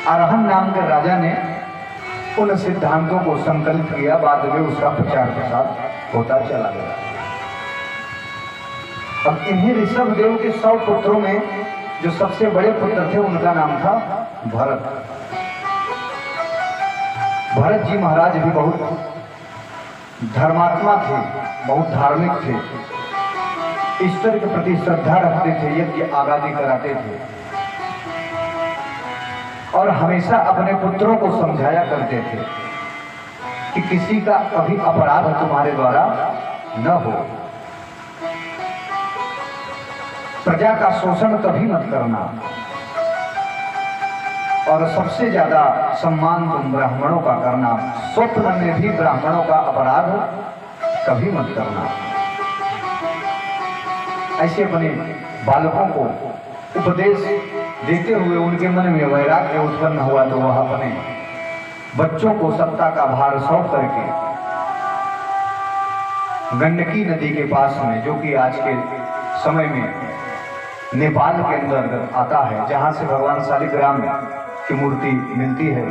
अरहन नाम के राजा ने उन सिद्धांतों को संकलित किया। बाद में उसका प्रचार प्रसार होता चला गया। अब इन्हीं ऋषभ देव के 100 पुत्रों में जो सबसे बड़े पुत्र थे उनका नाम था भरत। भरत जी महाराज भी बहुत धर्मात्मा थे, बहुत धार्मिक थे, ईश्वर के प्रति श्रद्धा रखते थे, यज्ञ आगादी कराते थे और हमेशा अपने पुत्रों को समझाया करते थे कि किसी का कभी अपराध तुम्हारे द्वारा न हो, प्रजा का शोषण कभी मत करना और सबसे ज्यादा सम्मान तुम ब्राह्मणों का करना, स्वप्न में भी ब्राह्मणों का अपराध कभी मत करना। ऐसे अपने बालकों को उपदेश देते हुए उनके मन में वैराग्य उत्पन्न हुआ तो वह अपने बच्चों को सत्ता का भार सौंप करके गंडकी नदी के पास में, जो कि आज के समय में नेपाल के अंदर आता है, जहां से भगवान शालिग्राम की मूर्ति मिलती है,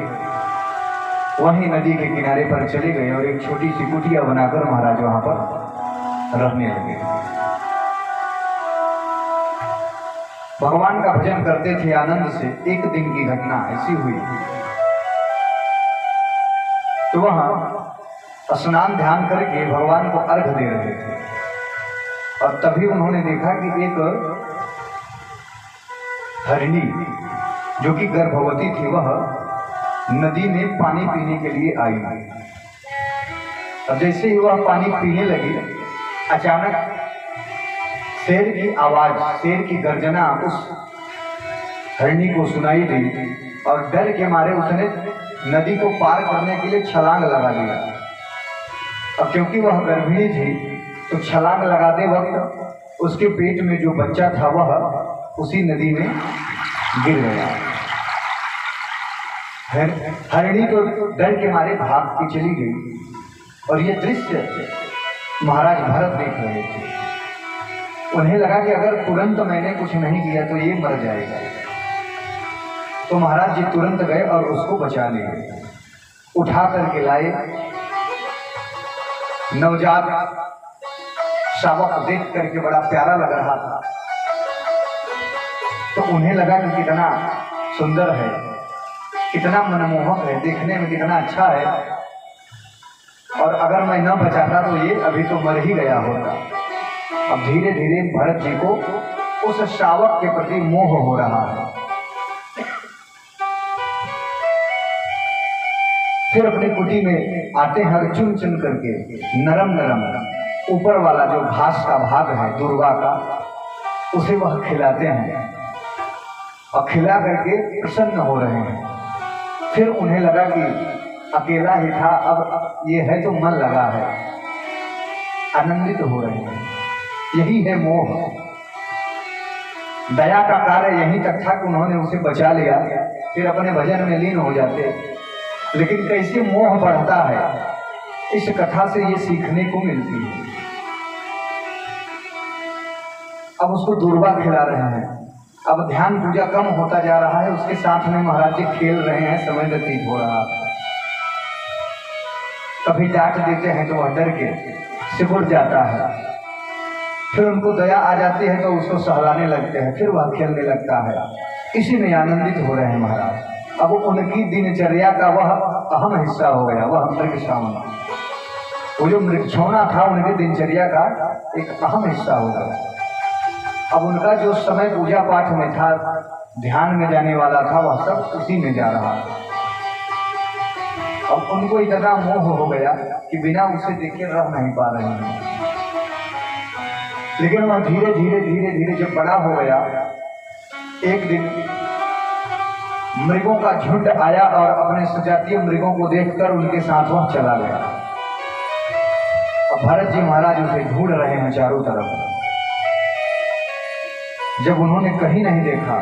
वहीं नदी के किनारे पर चले गए और एक छोटी सी कुटिया बनाकर महाराज वहां पर रहने लगे। भगवान का भजन करते थे आनंद से। एक दिन की घटना ऐसी हुई तो वहां स्नान ध्यान करके भगवान को अर्घ दे रहे थे और तभी उन्होंने देखा कि एक हरिणी जो कि गर्भवती थी वह नदी में पानी पीने के लिए आई। और जैसे ही वह पानी पीने लगी, अचानक शेर की आवाज, शेर की गर्जना उस हरिणी को सुनाई दी और डर के मारे उसने नदी को पार करने के लिए छलांग लगा दिया। अब क्योंकि वह गर्भिणी थी तो छलांग लगाते वक्त उसके पेट में जो बच्चा था वह उसी नदी में गिर गया। हरिणी तो डर के मारे भाग के चली गई और ये दृश्य महाराज भरत देख रहे थे। उन्हें लगा कि अगर तुरंत मैंने कुछ नहीं किया तो ये मर जाएगा। तो महाराज जी तुरंत गए और उसको बचा लिए, उठा करके लाए। नवजात शावक देख करके बड़ा प्यारा लग रहा था तो उन्हें लगा कि कितना सुंदर है, कितना मनमोहक है, देखने में कितना अच्छा है और अगर मैं न बचाता तो ये अभी तो मर ही गया होता। अब धीरे धीरे भरत जी को उस शावक के प्रति मोह हो रहा है। फिर अपनी कुटी में आते हैं, चुन चुन करके नरम नरम ऊपर वाला जो घास का भाग है दुर्वा का, उसे वह खिलाते हैं और खिला करके प्रसन्न हो रहे हैं। फिर उन्हें लगा कि अकेला ही था, अब ये है तो मन लगा है, आनंदित हो रहे हैं। यही है मोह। दया का कार्य यहीं तक था कि उन्होंने उसे बचा लिया, फिर अपने भजन में लीन हो जाते। लेकिन कैसे मोह बढ़ता है, इस कथा से ये सीखने को मिलती है। अब उसको दुर्वा खिला रहे हैं। अब ध्यान पूजा कम होता जा रहा है, उसके साथ में महाराज जी खेल रहे हैं, समय व्यतीत हो रहा है। कभी डांट देते हैं तो वह डर के सिकुड़ जाता है, फिर उनको दया आ जाती है तो उसको सहलाने लगते हैं, फिर वह खेलने लगता है। इसी में आनंदित हो रहे हैं महाराज। अब उनकी दिनचर्या का वह अहम हिस्सा हो गया, वह मृग श्रावण, वो जो मृगछौना था उनकी दिनचर्या का एक अहम हिस्सा हो गया। अब उनका जो समय पूजा पाठ में था, ध्यान में जाने वाला था, वह सब उसी में जा रहा था। अब उनको इतना मोह हो गया कि बिना उसे देखे रह नहीं पा रहे हैं। लेकिन वह धीरे धीरे धीरे धीरे जब बड़ा हो गया, एक दिन मृगों का झुंड आया और अपने सजातीय मृगों को देखकर उनके साथ वह चला गया। अब भरत जी महाराज उसे ढूंढ रहे हैं चारों तरफ। जब उन्होंने कहीं नहीं देखा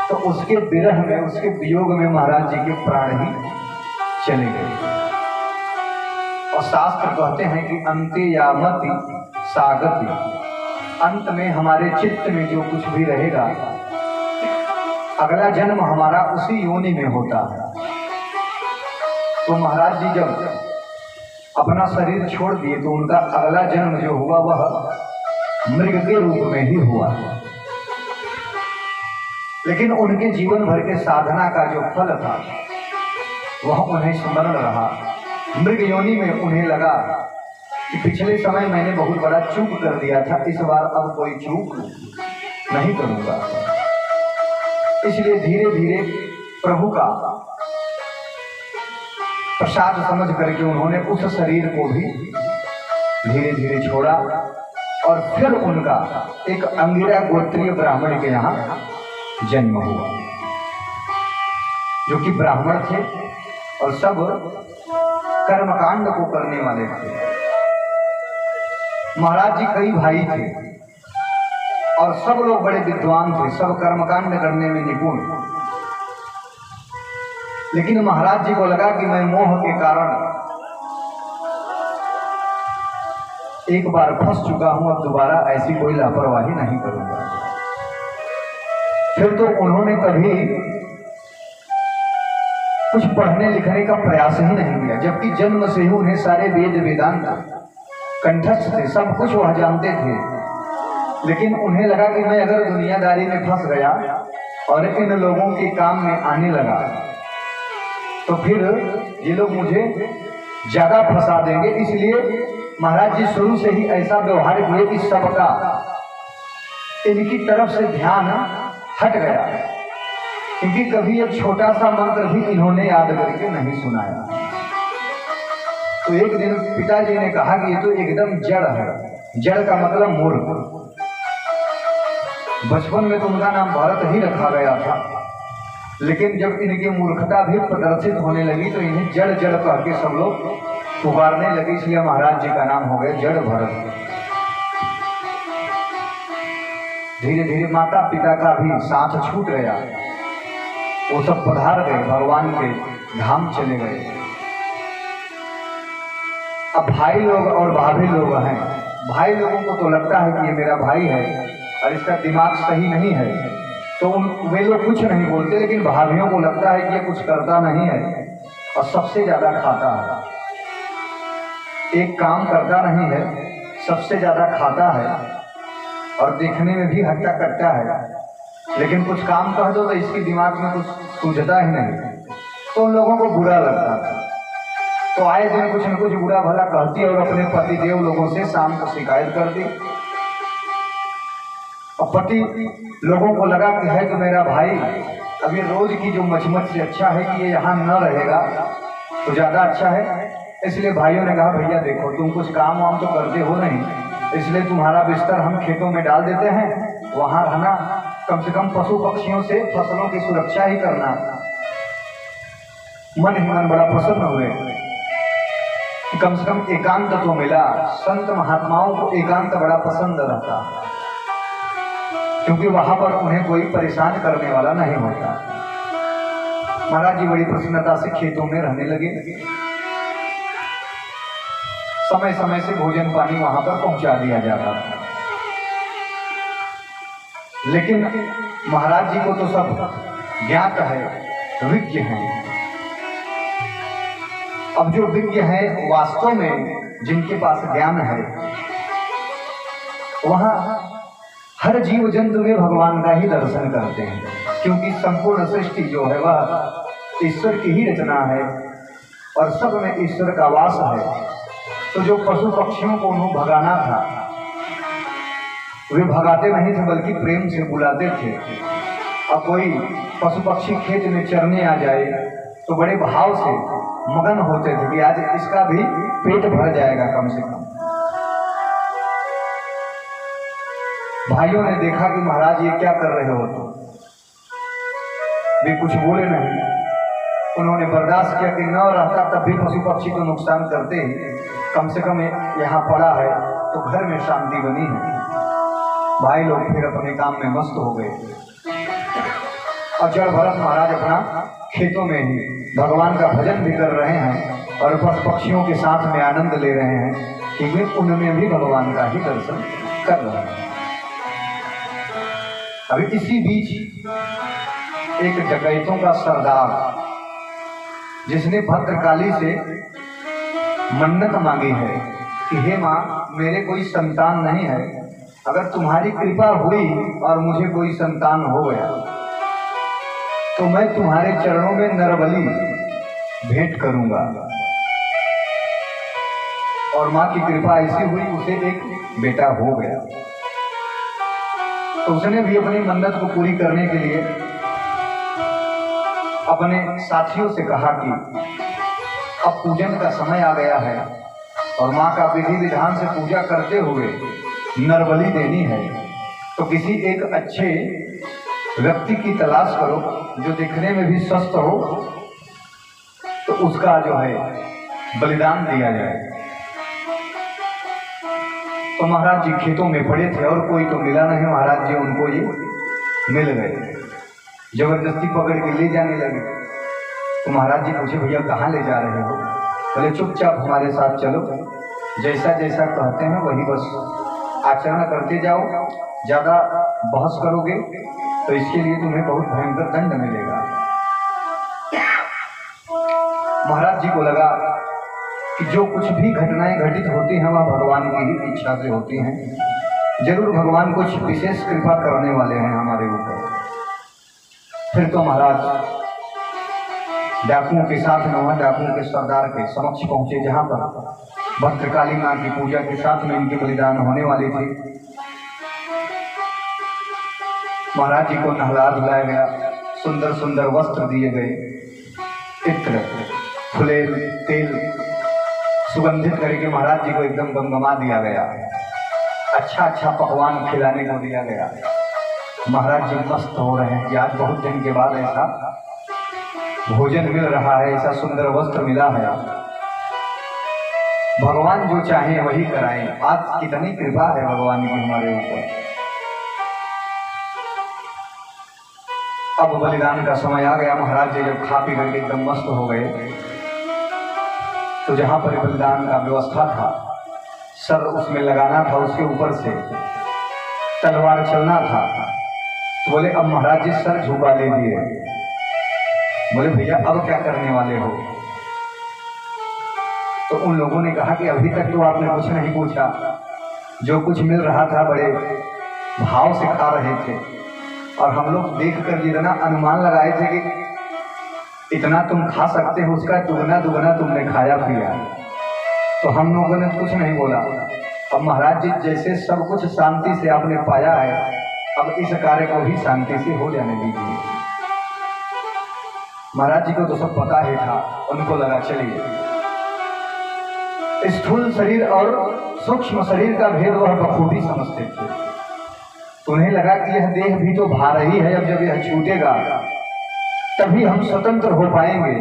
तो उसके विरह में, उसके वियोग में महाराज जी के प्राण ही चले गए। और शास्त्र कहते हैं कि अंते यामति सागति, अंत में हमारे चित्त में जो कुछ भी रहेगा, अगला जन्म हमारा उसी योनि में होता है। तो महाराज जी जब अपना शरीर छोड़ दिए तो उनका अगला जन्म जो हुआ वह मृग के रूप में ही हुआ। लेकिन उनके जीवन भर के साधना का जो फल था वह उन्हें स्मरण रहा। मृग योनि में उन्हें लगा कि पिछले समय मैंने बहुत बड़ा चूक कर दिया था, इस बार अब कोई चूक नहीं करूंगा। इसलिए धीरे धीरे प्रभु का प्रसाद समझ करके उन्होंने उस शरीर को भी धीरे धीरे छोड़ा और फिर उनका एक अंगिरा गोत्रीय ब्राह्मण के यहाँ जन्म हुआ, जो कि ब्राह्मण थे और सब कर्मकांड को करने वाले थे। महाराज जी कई भाई थे और सब लोग बड़े विद्वान थे, सब कर्मकांड करने में निपुण। लेकिन महाराज जी को लगा कि मैं मोह के कारण एक बार फंस चुका हूं, अब दोबारा ऐसी कोई लापरवाही नहीं करूंगा। फिर तो उन्होंने कभी कुछ पढ़ने लिखने का प्रयास ही नहीं किया, जबकि जन्म से ही उन्हें सारे वेद वेदांत कंठस्थ थे, सब कुछ वह जानते थे। लेकिन उन्हें लगा कि मैं अगर दुनियादारी में फंस गया और इन लोगों के काम में आने लगा तो फिर ये लोग मुझे ज्यादा फंसा देंगे। इसलिए महाराज जी शुरू से ही ऐसा व्यवहार किए कि सबका इनकी तरफ से ध्यान हट गया, क्योंकि कभी एक छोटा सा मंत्र भी इन्होंने याद करके नहीं सुनाया। तो एक दिन पिताजी ने कहा कि ये तो एकदम जड़ है। जड़ का मतलब मूर्ख। बचपन में तो उनका नाम भरत ही रखा गया था, लेकिन जब इनकी मूर्खता भी प्रदर्शित होने लगी तो इन्हें जड़ जड़ कह के सब लोग पुकारने लगे, इसलिए महाराज जी का नाम हो गया जड़ भरत। धीरे धीरे माता पिता का भी साथ छूट गया, वो सब पधार गए, भगवान के धाम चले गए। अब भाई लोग और भाभी लोग हैं। भाई लोगों को तो लगता है कि ये मेरा भाई है और इसका दिमाग सही नहीं है, तो वे लोग कुछ नहीं बोलते, लेकिन भाभियों को लगता है कि ये कुछ करता नहीं है और सबसे ज्यादा खाता है। एक काम करता नहीं है, सबसे ज्यादा खाता है और देखने में भी हट्टा कट्टा है, लेकिन कुछ काम कह दो तो इसके दिमाग में कुछ सूझता ही नहीं, तो उन लोगों को बुरा लगता था। तो आए दिन कुछ न कुछ बुरा भला कहती और अपने पति देव लोगों से शाम को शिकायत कर दी। और पति लोगों को लगा कि है तो मेरा भाई, अब ये रोज की जो मचमच से अच्छा है कि ये यहाँ न रहेगा तो ज्यादा अच्छा है। इसलिए भाइयों ने कहा भैया देखो तुम कुछ काम वाम तो करते हो नहीं, इसलिए तुम्हारा बिस्तर हम खेतों में डाल देते हैं, वहां रहना, कम से कम पशु पक्षियों से फसलों की सुरक्षा ही करना। मन ही मन बड़ा प्रसन्न हुए कि कम से कम एकांत तो मिला। संत महात्माओं को एकांत बड़ा पसंद रहता, क्योंकि वहां पर उन्हें कोई परेशान करने वाला नहीं होता। महाराज जी बड़ी प्रसन्नता से खेतों में रहने लगे। समय समय से भोजन पानी वहां पर पहुंचा दिया जाता था, लेकिन महाराज जी को तो सब ज्ञात है, विज्ञ हैं। अब जो विज्ञ है वास्तव में जिनके पास ज्ञान है, वहां हर जीव जंतु में भगवान का ही दर्शन करते हैं, क्योंकि संपूर्ण सृष्टि जो है वह ईश्वर की ही रचना है और सब में ईश्वर का वास है। तो जो पशु पक्षियों को उन्हें भगाना था वे भगाते नहीं थे, बल्कि प्रेम से बुलाते थे। अब कोई पशु पक्षी खेत में चरने आ जाए तो बड़े भाव से मगन होते थे कि आज इसका भी पेट भर जाएगा कम से कम। भाइयों ने देखा कि महाराज ये क्या कर रहे हो, तो वे कुछ बोले नहीं। उन्होंने बर्दाश्त किया कि न रहता तब भी पशु पक्षी को नुकसान करते ही, कम से कम यहाँ पड़ा है तो घर में शांति बनी है। भाई लोग फिर अपने काम में मस्त हो गए और जड़ भरत महाराज अपना खेतों में ही भगवान का भजन भी कर रहे हैं और पशु पक्षियों के साथ में आनंद ले रहे हैं कि वे उनमें भी भगवान का ही दर्शन कर रहे हैं। अभी इसी बीच एक डकैतों का सरदार, जिसने भद्रकाली से मन्नत मांगी है कि हे माँ, मेरे कोई संतान नहीं है, अगर तुम्हारी कृपा हुई और मुझे कोई संतान हो गया तो मैं तुम्हारे चरणों में नरबलि भेंट करूंगा। और माँ की कृपा ऐसी हुई, उसे एक बेटा हो गया। तो उसने भी अपनी मन्नत को पूरी करने के लिए अपने साथियों से कहा कि अब पूजन का समय आ गया है और माँ का विधि विधान से पूजा करते हुए नरबलि देनी है, तो किसी एक अच्छे व्यक्ति की तलाश करो जो दिखने में भी स्वस्थ हो, तो उसका जो है बलिदान दिया जाए। तो महाराज जी खेतों में पड़े थे और कोई तो मिला नहीं। महाराज जी उनको ये मिल गए, जबरदस्ती पकड़ के ले जाने लगे। तो महाराज जी पूछे, भैया कहाँ ले जा रहे हो? बोले चुपचाप हमारे साथ चलो, जैसा जैसा कहते हैं वही बस आचरण करते जाओ, ज्यादा बहस करोगे तो इसके लिए तुम्हें बहुत भयंकर दंड मिलेगा। महाराज जी को लगा कि जो कुछ भी घटनाएं घटित होती हैं वह भगवान की ही इच्छा से होती हैं, जरूर भगवान कुछ विशेष कृपा करने वाले हैं हमारे ऊपर। फिर तो महाराज डाकुओं के साथ में, वहां डाकुओं के सरदार के समक्ष पहुंचे, जहां पर भद्रकाली मां की पूजा के साथ में इनके बलिदान होने वाले थे। महाराज जी को नहला धुलाया गया, सुंदर सुंदर वस्त्र दिए गए, इत्र, फुलेल, तेल सुगंधित करके महाराज जी को एकदम गमगमा दिया गया। अच्छा अच्छा पकवान खिलाने को दिया गया। महाराज जी मस्त हो रहे हैं कि आज बहुत दिन के बाद ऐसा भोजन मिल रहा है, ऐसा सुंदर वस्त्र मिला है। भगवान जो चाहे वही कराएं। आज कितनी कृपा है भगवान की हमारे ऊपर। अब बलिदान का समय आ गया। महाराज जी जब खा पी करके एकदम मस्त हो गए, तो जहां पर बलिदान का व्यवस्था था, सर उसमें लगाना था, उसके ऊपर से तलवार चलना था, तो बोले अब महाराज जी सर झुका ले दिए। बोले भैया अब क्या करने वाले हो? तो उन लोगों ने कहा कि अभी तक तो आपने कुछ नहीं पूछा, जो कुछ मिल रहा था बड़े भाव से खा रहे थे, और हम लोग देख कर इतना अनुमान लगाए थे कि इतना तुम खा सकते हो, उसका दुगना दुगना तुमने खाया पिया। तो हम लोगों ने कुछ नहीं बोला। अब महाराज जी जैसे सब कुछ शांति से आपने पाया है, अब इस कार्य को भी शांति से हो जाने दीजिए। महाराज जी को तो सब पता ही था। उनको लगा चलिए, स्थूल शरीर और सूक्ष्म शरीर का भेद वह बखूबी समझते थे। तो उन्हें लगा कि यह देह भी तो भार ही है, अब जब यह छूटेगा तभी हम स्वतंत्र हो पाएंगे।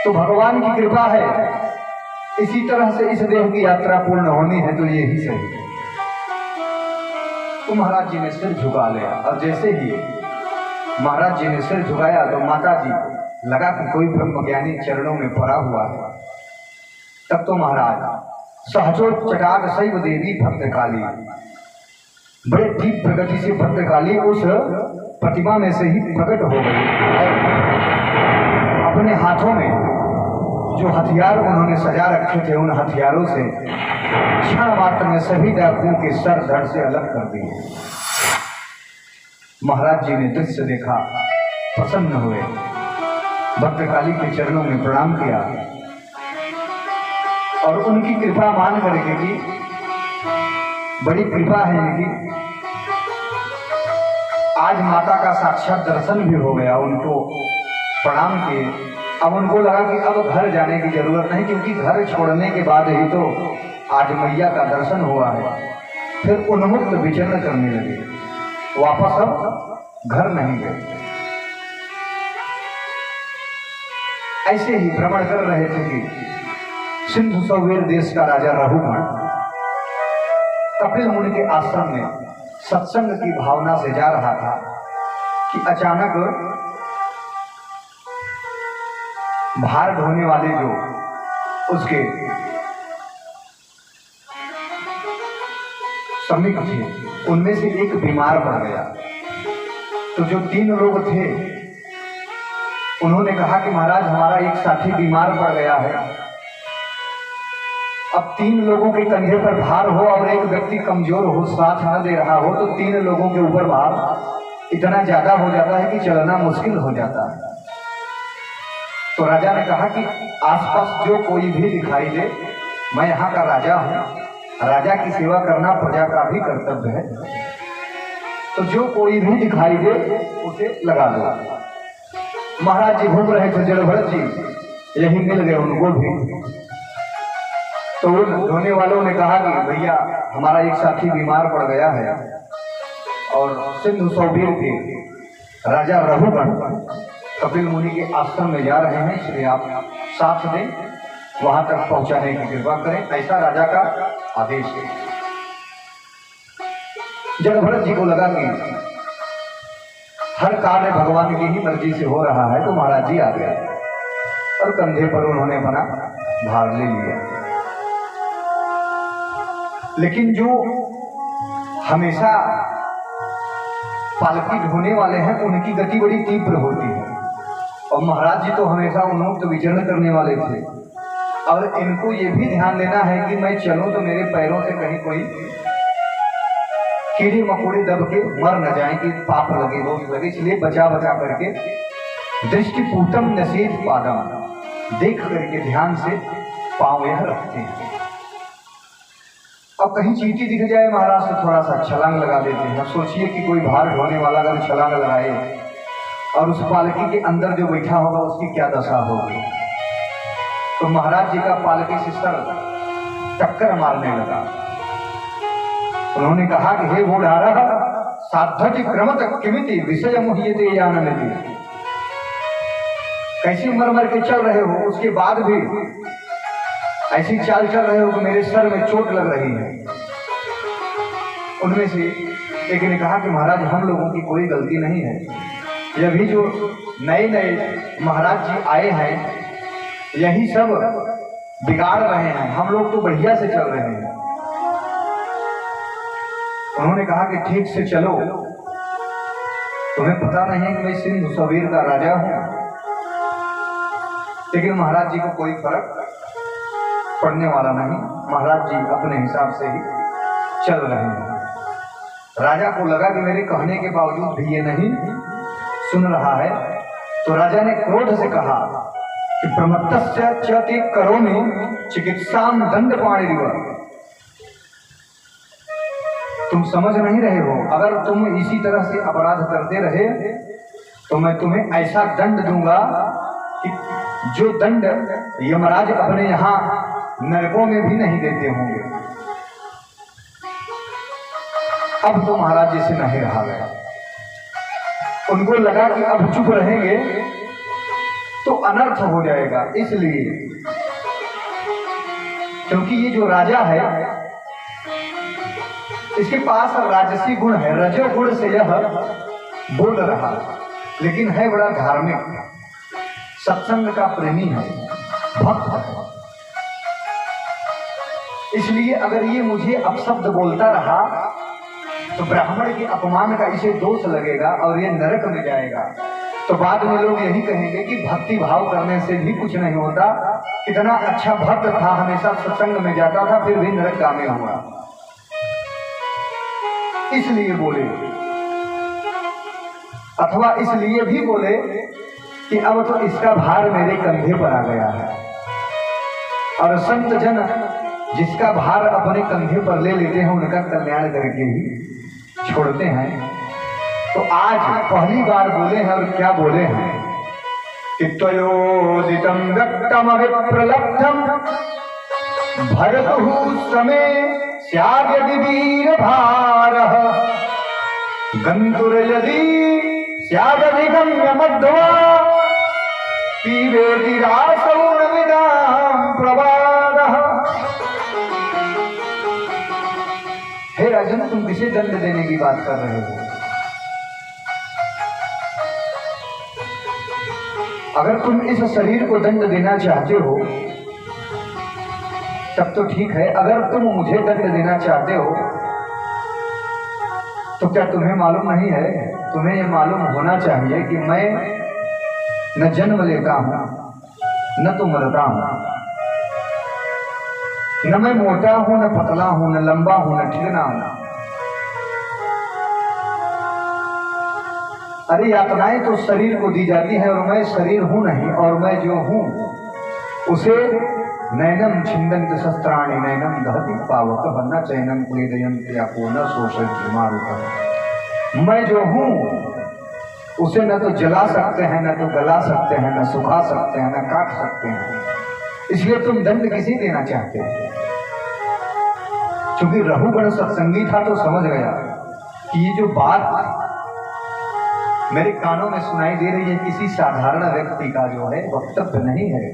तो भगवान की कृपा है, इसी तरह से इस देह की यात्रा पूर्ण होनी है, तो यही सही है। तो महाराज जी ने सिर झुका लिया, और जैसे ही महाराज जी ने सिर झुकाया तो माता जी लगा कि कोई ब्रह्मज्ञानी चरणों में पड़ा हुआ है। तब तो महाराज सहजो चटाक शैव देवी भद्रकाली, बड़े तीव्र गति से भद्रकाली उस प्रतिमा में से ही प्रकट हो गई, और अपने हाथों में जो हथियार उन्होंने सजा रखे थे, उन हथियारों से क्षण मात्र में सभी डाकुओं के सर धड़ से अलग कर दिए। महाराज जी ने दृश्य देखा, प्रसन्न हुए, भद्रकाली के चरणों में प्रणाम किया, और उनकी कृपा मान करके कि बड़ी कृपा है इनकी, आज माता का साक्षात दर्शन भी हो गया। उनको प्रणाम किए। अब उनको लगा कि अब घर जाने की जरूरत नहीं, क्योंकि घर छोड़ने के बाद ही तो आज मैया का दर्शन हुआ है। फिर उन्मुक्त विचरण करने लगे, वापस अब घर नहीं गए। ऐसे ही भ्रमण कर रहे थे कि सिंधु सौवीर देश का राजा रघुगण कपिल मुनि के आश्रम में सत्संग की भावना से जा रहा था कि अचानक भार ढोने वाले जो उसके श्रमिक थे, उनमें से एक बीमार पड़ गया। तो जो 3 लोग थे उन्होंने कहा कि महाराज हमारा एक साथी बीमार पड़ गया है। अब 3 लोगों के कंधे पर भार हो और एक व्यक्ति कमजोर हो, साथ न दे रहा हो, तो 3 लोगों के ऊपर भार इतना ज्यादा हो जाता है कि चलना मुश्किल हो जाता है। तो राजा ने कहा कि आसपास जो कोई भी दिखाई दे, मैं यहाँ का राजा हूँ, राजा की सेवा करना प्रजा का भी कर्तव्य है, तो जो कोई भी दिखाई दे उसे लगा दो। महाराज जी घूम रहे थे, जड़भरत जी यही मिल गए उनको भी। तो उन धोने वालों ने कहा कि भैया हमारा एक साथी बीमार पड़ गया है और सिंधु सौबीर के राजा रघुगण कपिल मुनि के आश्रम में जा रहे हैं, इसलिए आप साथ दें, वहां तक पहुंचाने की कृपा करें, ऐसा राजा का आदेश है। जड़भरत जी को लगा कि हर कार्य भगवान की ही मर्जी से हो रहा है, तो महाराज जी आ गए और कंधे पर उन्होंने अपना भार ले लिया। लेकिन जो हमेशा पालकी ढोने वाले हैं उनकी गति बड़ी तीव्र होती है, और महाराज जी तो हमेशा उन्मुक्त विचरण करने वाले थे। और इनको ये भी ध्यान देना है कि मैं चलूं तो मेरे पैरों से कहीं कोई कीड़े मकोड़े दब के मर न जाएं, कि पाप लगे, दोष लगे, इसलिए बचा बचा करके दृष्टि पूतम नसीब पादम, देख करके ध्यान से पांव यह रखते हैं। अब कहीं चींटी दिख जाए महाराज तो थोड़ा सा छलांग लगा देते हैं। अब सोचिए कि कोई भार ढोने वाला अगर छलांग लगाए और उस पालकी के अंदर जो बैठा होगा उसकी क्या दशा होगी। तो महाराज जी का पालकी से सर टक्कर मारने लगा। उन्होंने कहा कि हे बूढ़ारा साधति क्रमत किमिति विषय मुह्यते जानमिति, कैसे मर मर के चल रहे हो, उसके बाद भी ऐसी चाल चल रहे हो कि मेरे सर में चोट लग रही है। उनमें से एक ने कहा कि महाराज हम लोगों की कोई गलती नहीं है, ये अभी जो नए नए महाराज जी आए हैं यही सब बिगाड़ रहे हैं, हम लोग तो बढ़िया से चल रहे हैं। उन्होंने कहा कि ठीक से चलो, तुम्हें पता नहीं है कि मैं सिंधु सौबीर का राजा हूं। लेकिन महाराज जी को कोई फर्क पड़ने वाला नहीं, महाराज जी अपने हिसाब से ही चल रहे हैं। राजा को लगा कि मेरे कहने के बावजूद भी ये नहीं सुन रहा है, तो राजा ने क्रोध से कहा कि प्रमत्तस्य चति करोमि चिकित्साम दंड पाणिरिव, तुम समझ नहीं रहे हो, अगर तुम इसी तरह से अपराध करते रहे तो मैं तुम्हें ऐसा दंड दूंगा कि जो दंड यमराज अपने यहाँ नरकों में भी नहीं देते होंगे। अब तो महाराज जी से नहीं रहा गया, उनको लगा कि अब चुप रहेंगे तो अनर्थ हो जाएगा, इसलिए क्योंकि ये जो राजा है इसके पास राजसी गुण है, रजो गुण से यह बोल रहा, लेकिन है बड़ा धार्मिक, सत्संग का प्रेमी है, भक्त है। इसलिए अगर ये मुझे अपशब्द बोलता रहा तो ब्राह्मण के अपमान का इसे दोष लगेगा और ये नरक में जाएगा। तो बाद में लोग यही कहेंगे कि भक्ति भाव करने से भी कुछ नहीं होता, कितना अच्छा भक्त था, हमेशा सत्संग में जाता था, फिर भी नरकगामी हुआ। इसलिए बोले, अथवा इसलिए भी बोले कि अब तो इसका भार मेरे कंधे पर आ गया है। और संत जन जिसका भार अपने कंधे पर ले लेते हैं उनका कल्याण करके ही छोड़ते हैं। तो आज पहली बार बोले हैं, और क्या बोले हैं कि त्वयोदितं व्यक्तम अविप्रलब्धम भरतुः समे स्याद् यदि वीर भारः गन्तुर यदि स्यादधिगम्य मध्वा पीबेति रासौ न विदां प्रवादः। हे राजन, तुम किसे दंड देने की बात कर रहे हो? अगर तुम इस शरीर को दंड देना चाहते हो तब तो ठीक है, अगर तुम मुझे दंड देना चाहते हो तो क्या तुम्हें मालूम नहीं है तुम्हें ये मालूम होना चाहिए कि मैं न जन्म लेता हूं न तो मरता हूं, न मैं मोटा हूं न पतला हूं, न लंबा हूं न ठिगना हूं। अरे यातनाएं तो शरीर को दी जाती है और मैं शरीर हूं नहीं, और मैं जो हूं उसे नैनम छिंदंत शस्त्राणि नैनम दहति पावक वन्ना चैनम क्लेदयंत याको न शोषयति मारुतः। मैं जो हूं उसे न तो जला सकते हैं, न तो गला सकते हैं, न सुखा सकते हैं, न काट सकते हैं। इसलिए तुम दंड किसी देना चाहते हो। क्योंकि रघुगण सत्संगी था तो समझ गया कि ये जो बात मेरे कानों में सुनाई दे रही है किसी साधारण व्यक्ति का जो है वक्तव्य नहीं है।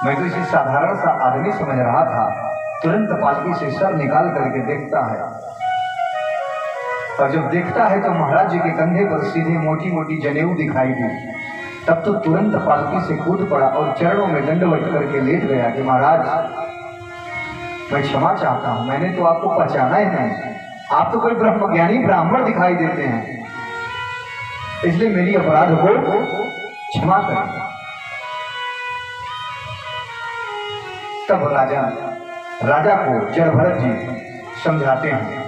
मैं तो इसे साधारण सा आदमी समझ रहा था। तुरंत पालकी से सर निकाल करके देखता है, और जब देखता है तो महाराज जी के कंधे पर सीधे मोटी मोटी जनेऊ दिखाई दी। तब तो तुरंत पालकी से कूद पड़ा और चरणों में दंडवत करके लेट गया कि महाराज मैं क्षमा चाहता हूं, मैंने तो आपको पहचाना ही नहीं, आप तो कोई ब्रह्मज्ञानी ब्राह्मण दिखाई देते हैं, इसलिए मेरी अपराध को क्षमा करें। तब राजा को जलभरत जी समझाते हैं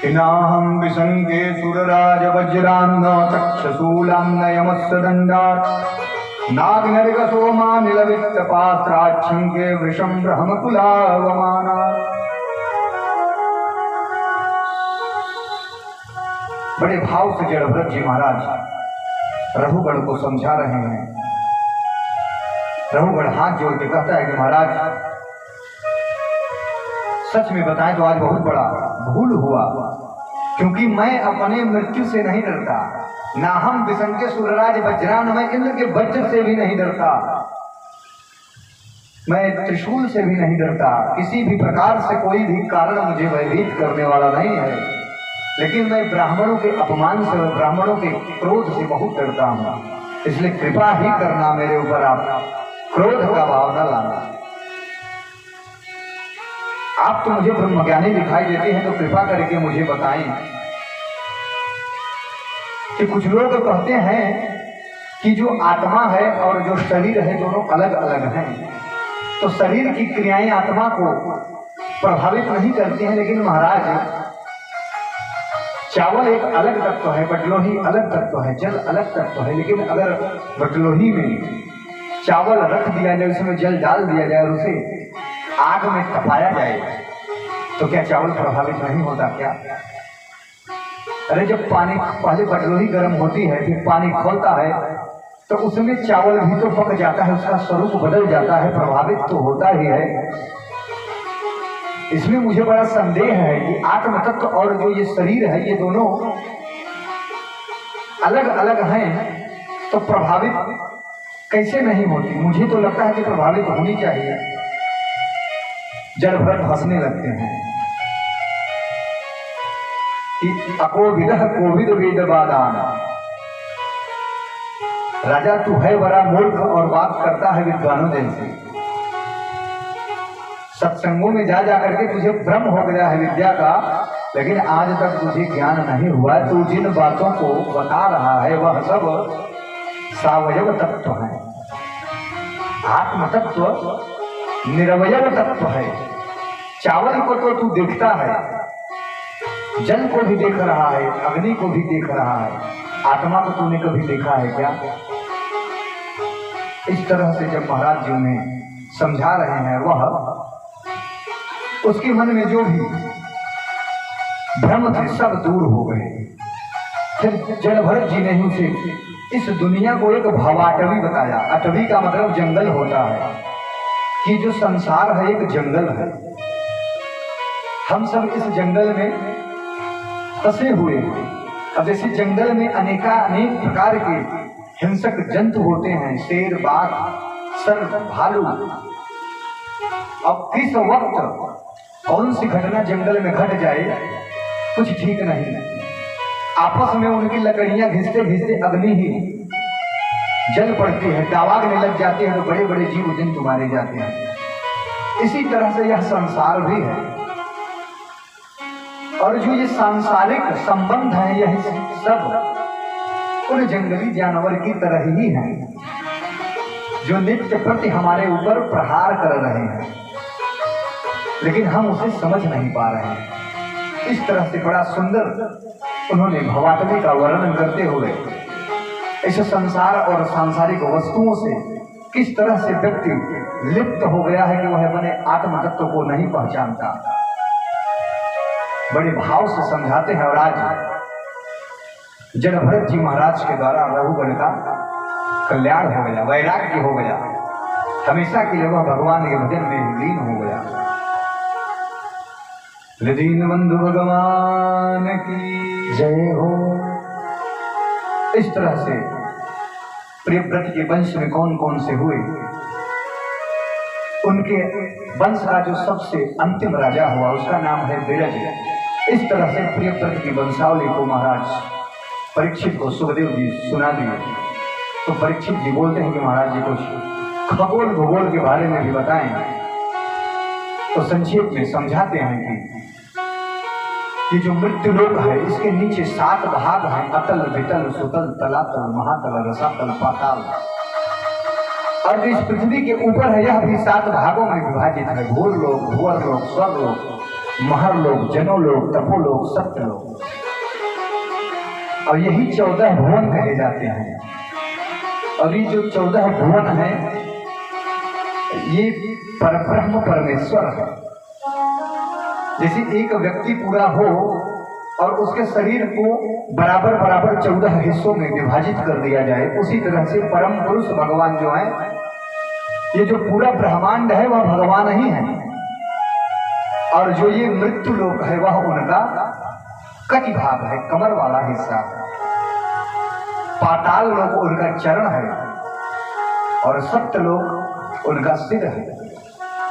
कि नाहं विसंगे सुरराज वज्रान्न तक्षशूलान्न यमस्य दंडात् नागनर्गसो मानिलवित्त पात्राच्छंके वृषं ब्रह्मकुलावमानात्। बड़े भाव से जलभरत जी महाराज रघुगण को समझा रहे हैं। रघुगण हाथ जोड़ के कहता है कि महाराज सच में बताएं तो आज बहुत बड़ा भूल हुआ, क्योंकि मैं अपने मृत्यु से नहीं डरता। ना हम विसंके सुरराज वज्रान, मैं इंद्र के वज्र से भी नहीं डरता, मैं त्रिशूल से भी नहीं डरता, किसी भी प्रकार से कोई भी कारण मुझे भयभीत करने वाला नहीं है। लेकिन मैं ब्राह्मणों के अपमान से, ब्राह्मणों के क्रोध से बहुत डरता हूं। इसलिए कृपा ही करना मेरे ऊपर, आप क्रोध का भाव न लाना। आप तो मुझे ब्रह्मज्ञानी दिखाई देते हैं, तो कृपा करके मुझे बताएं कि कुछ लोग कहते हैं कि जो आत्मा है और जो शरीर है दोनों अलग अलग हैं, तो शरीर की क्रियाएं आत्मा को प्रभावित नहीं करती हैं। लेकिन महाराज चावल एक अलग तत्व है, बटलोही अलग तत्व है, जल अलग तत्व है, लेकिन अगर बटलोही में चावल रख दिया जाए, उसमें जल डाल दिया जाए और उसे आग में तपाया जाए, तो क्या चावल प्रभावित नहीं होता क्या? अरे जब पानी, पहले बटलोही गर्म होती है, फिर पानी खोलता है, तो उसमें चावल भी तो पक जाता है, उसका स्वरूप बदल जाता है, प्रभावित तो होता ही है। इसमें मुझे बड़ा संदेह है कि आत्म तत्व और जो ये शरीर है ये दोनों अलग अलग हैं, तो प्रभावित कैसे नहीं होती? मुझे तो लगता है कि प्रभावित होनी चाहिए। जलभरत हंसने लगते हैं कि अकोविदः कोविद वेदवादान। राजा तू है बड़ा मूर्ख और बात करता है विद्वानों जैसे। सत्संगों में जा करके तुझे भ्रम हो गया है विद्या का, लेकिन आज तक तुझे ज्ञान नहीं हुआ। तू जिन बातों को बता रहा है वह सब सावयव तत्व है। आत्म तत्व निरवयव तत्व है। चावल को तो तू देखता है, जल को भी देख रहा है, अग्नि को भी देख रहा है, आत्मा को तूने कभी देखा है क्या? इस तरह से जब महाराज जी उन्हें समझा रहे हैं, वह उसके मन में जो भी भ्रम थे सब दूर हो गए। फिर जलभरत जी ने उसे इस दुनिया को एक भवाटवी बताया। अटवी का मतलब जंगल होता है, कि जो संसार है एक जंगल है। हम सब इस जंगल में फंसे हुए हैं। अब जैसे जंगल में अनेक प्रकार के हिंसक जंतु होते हैं, शेर, बाघ, सर्प, भालू। अब किस वक्त कौन सी घटना जंगल में घट जाए कुछ ठीक नहीं। आपस में उनकी लकड़ियां घिसते घिसते अग्नि ही जल पड़ती है, दावाग्नि लग जाती है, तो बड़े बड़े जीव जंतु मारे जाते हैं। इसी तरह से यह संसार भी है। और जो ये सांसारिक संबंध है यह सब उन जंगली जानवर की तरह ही है जो नित्य प्रति हमारे ऊपर प्रहार कर रहे हैं, लेकिन हम उसे समझ नहीं पा रहे हैं। इस तरह से बड़ा सुंदर उन्होंने भवात्मी का वर्णन करते हुए इस संसार और सांसारिक वस्तुओं से किस तरह से व्यक्ति लिप्त हो गया है कि वह अपने आत्म तत्व को नहीं पहचानता, बड़े भाव से समझाते हैं। और आज जड़ भरत जी महाराज के द्वारा रघुगण का कल्याण हो गया, वैराग्य हो गया, हमेशा के लिए वह भगवान के भजन में लीन हो गया। दीन बंधु भगवान की जय हो। इस तरह से प्रियव्रत के वंश में कौन कौन से हुए, उनके वंश का जो सबसे अंतिम राजा हुआ उसका नाम है विरज। इस तरह से प्रियव्रत की वंशावली को महाराज परीक्षित को सुखदेव जी सुना दिए। तो परीक्षित जी बोलते हैं कि महाराज जी कुछ खगोल भूगोल के बारे में भी बताएं। तो संक्षेप में समझाते हैं कि जो मृत्यु लोक है इसके नीचे 7 भाग हैं, अतल वितल सुतल तलातल महातल रसातल पाताल। और जो इस पृथ्वी के ऊपर है यह भी 7 भागों में विभाजित है, भूल लोक, भूअर लोक, स्वर लोक, महर लोक, जनो लोक, तपो लोक, सत्य लोक। और यही 14 भुवन कहे जाते हैं। और ये जो 14 भुवन है ये परब्रह्म परमेश्वर है। जैसे एक व्यक्ति पूरा हो और उसके शरीर को बराबर बराबर 14 हिस्सों में विभाजित कर दिया जाए, उसी तरह से परम पुरुष भगवान जो है, ये जो पूरा ब्रह्मांड है वह भगवान ही है। और जो ये मृत्यु लोक है वह उनका कटी भाग है, कमर वाला हिस्सा। पाताल लोक उनका चरण है और सत्य लोक उनका सिर है।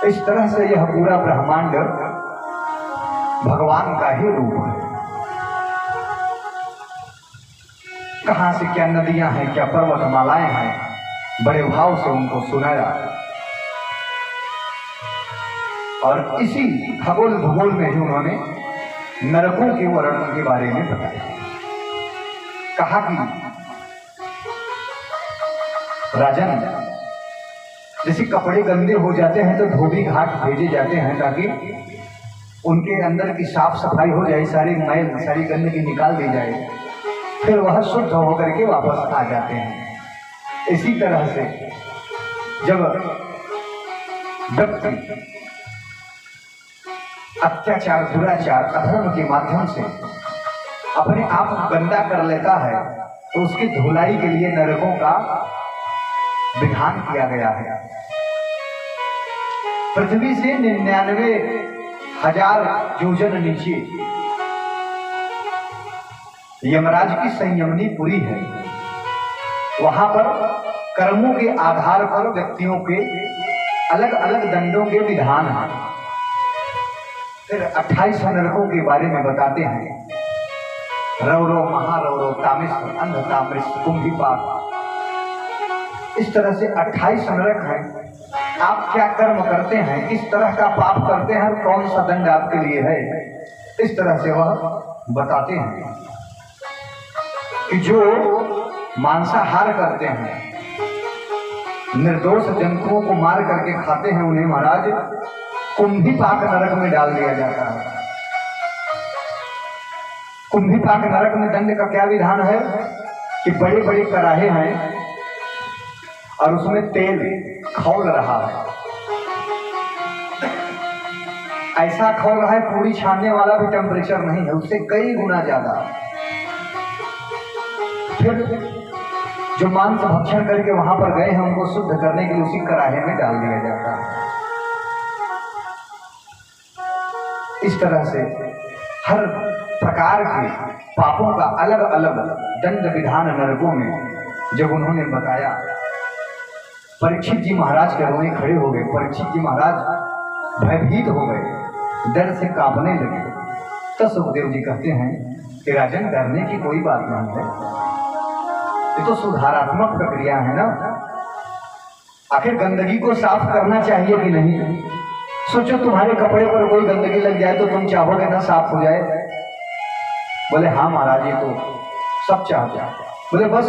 इस तरह से यह पूरा ब्रह्मांड भगवान का ही रूप है। कहां से क्या नदियां हैं, क्या पर्वतमालाएं हैं, बड़े भाव से उनको सुनाया। और इसी खगोल भूगोल में ही उन्होंने नरकों के वर्णन के बारे में बताया। कहा कि राजन, जैसे कपड़े गंदे हो जाते हैं तो धोबी घाट भेजे जाते हैं ताकि उनके अंदर की साफ सफाई हो जाए, सारी मैल सारी गंदगी निकाल दी जाए, फिर वह शुद्ध होकर के वापस आ जाते हैं। इसी तरह से जब व्यक्ति अत्याचार, दुराचार, अधर्म के माध्यम से अपने आप को गंदा कर लेता है तो उसकी धुलाई के लिए नरकों का विधान किया गया है। पृथ्वी से 99,000 योजन नीचे यमराज की संयमनी पुरी है। वहां पर कर्मों के आधार पर व्यक्तियों के अलग अलग दंडों के विधान हैं। फिर 28 नरकों के बारे में बताते हैं। रौरव, महारौरव, तामिश्र, अंध तामिश्र, कुंभीपाक, इस तरह से 28 नरक हैं। आप क्या कर्म करते हैं, किस तरह का पाप करते हैं, कौन सा दंड आपके लिए है, इस तरह से वह बताते हैं। कि जो मांसाहार करते हैं, निर्दोष जंतुओं को मार करके खाते हैं, उन्हें महाराज कुंभीपाक नरक में डाल दिया जाता है। कुंभीपाक नरक में दंड का क्या विधान है कि बड़े बड़े कराहे हैं और उसमें तेल खौल रहा है, ऐसा खौल रहा है पूरी छानने वाला भी टेम्परेचर नहीं है, उससे कई गुना ज्यादा। फिर जो मांस भक्षण करके वहां पर गए हैं उनको शुद्ध करने के लिए उसी कराहे में डाल दिया जाता है। इस तरह से हर प्रकार के पापों का अलग अलग दंड विधान नरकों में जब उन्होंने बताया, परीक्षित जी महाराज के रोए खड़े हो गए। परीक्षित जी महाराज भयभीत हो गए, डर से कांपने लगे। तो सुखदेव जी कहते हैं कि राजन, डरने की कोई बात नहीं है, ये तो सुधारात्मक प्रक्रिया है ना। आखिर गंदगी को साफ करना चाहिए कि नहीं। सोचो तुम्हारे कपड़े पर कोई गंदगी लग जाए तो तुम चाहोगे ना साफ हो जाए, बोले हाँ महाराज ये तो सब चाहते हैं। बोले बस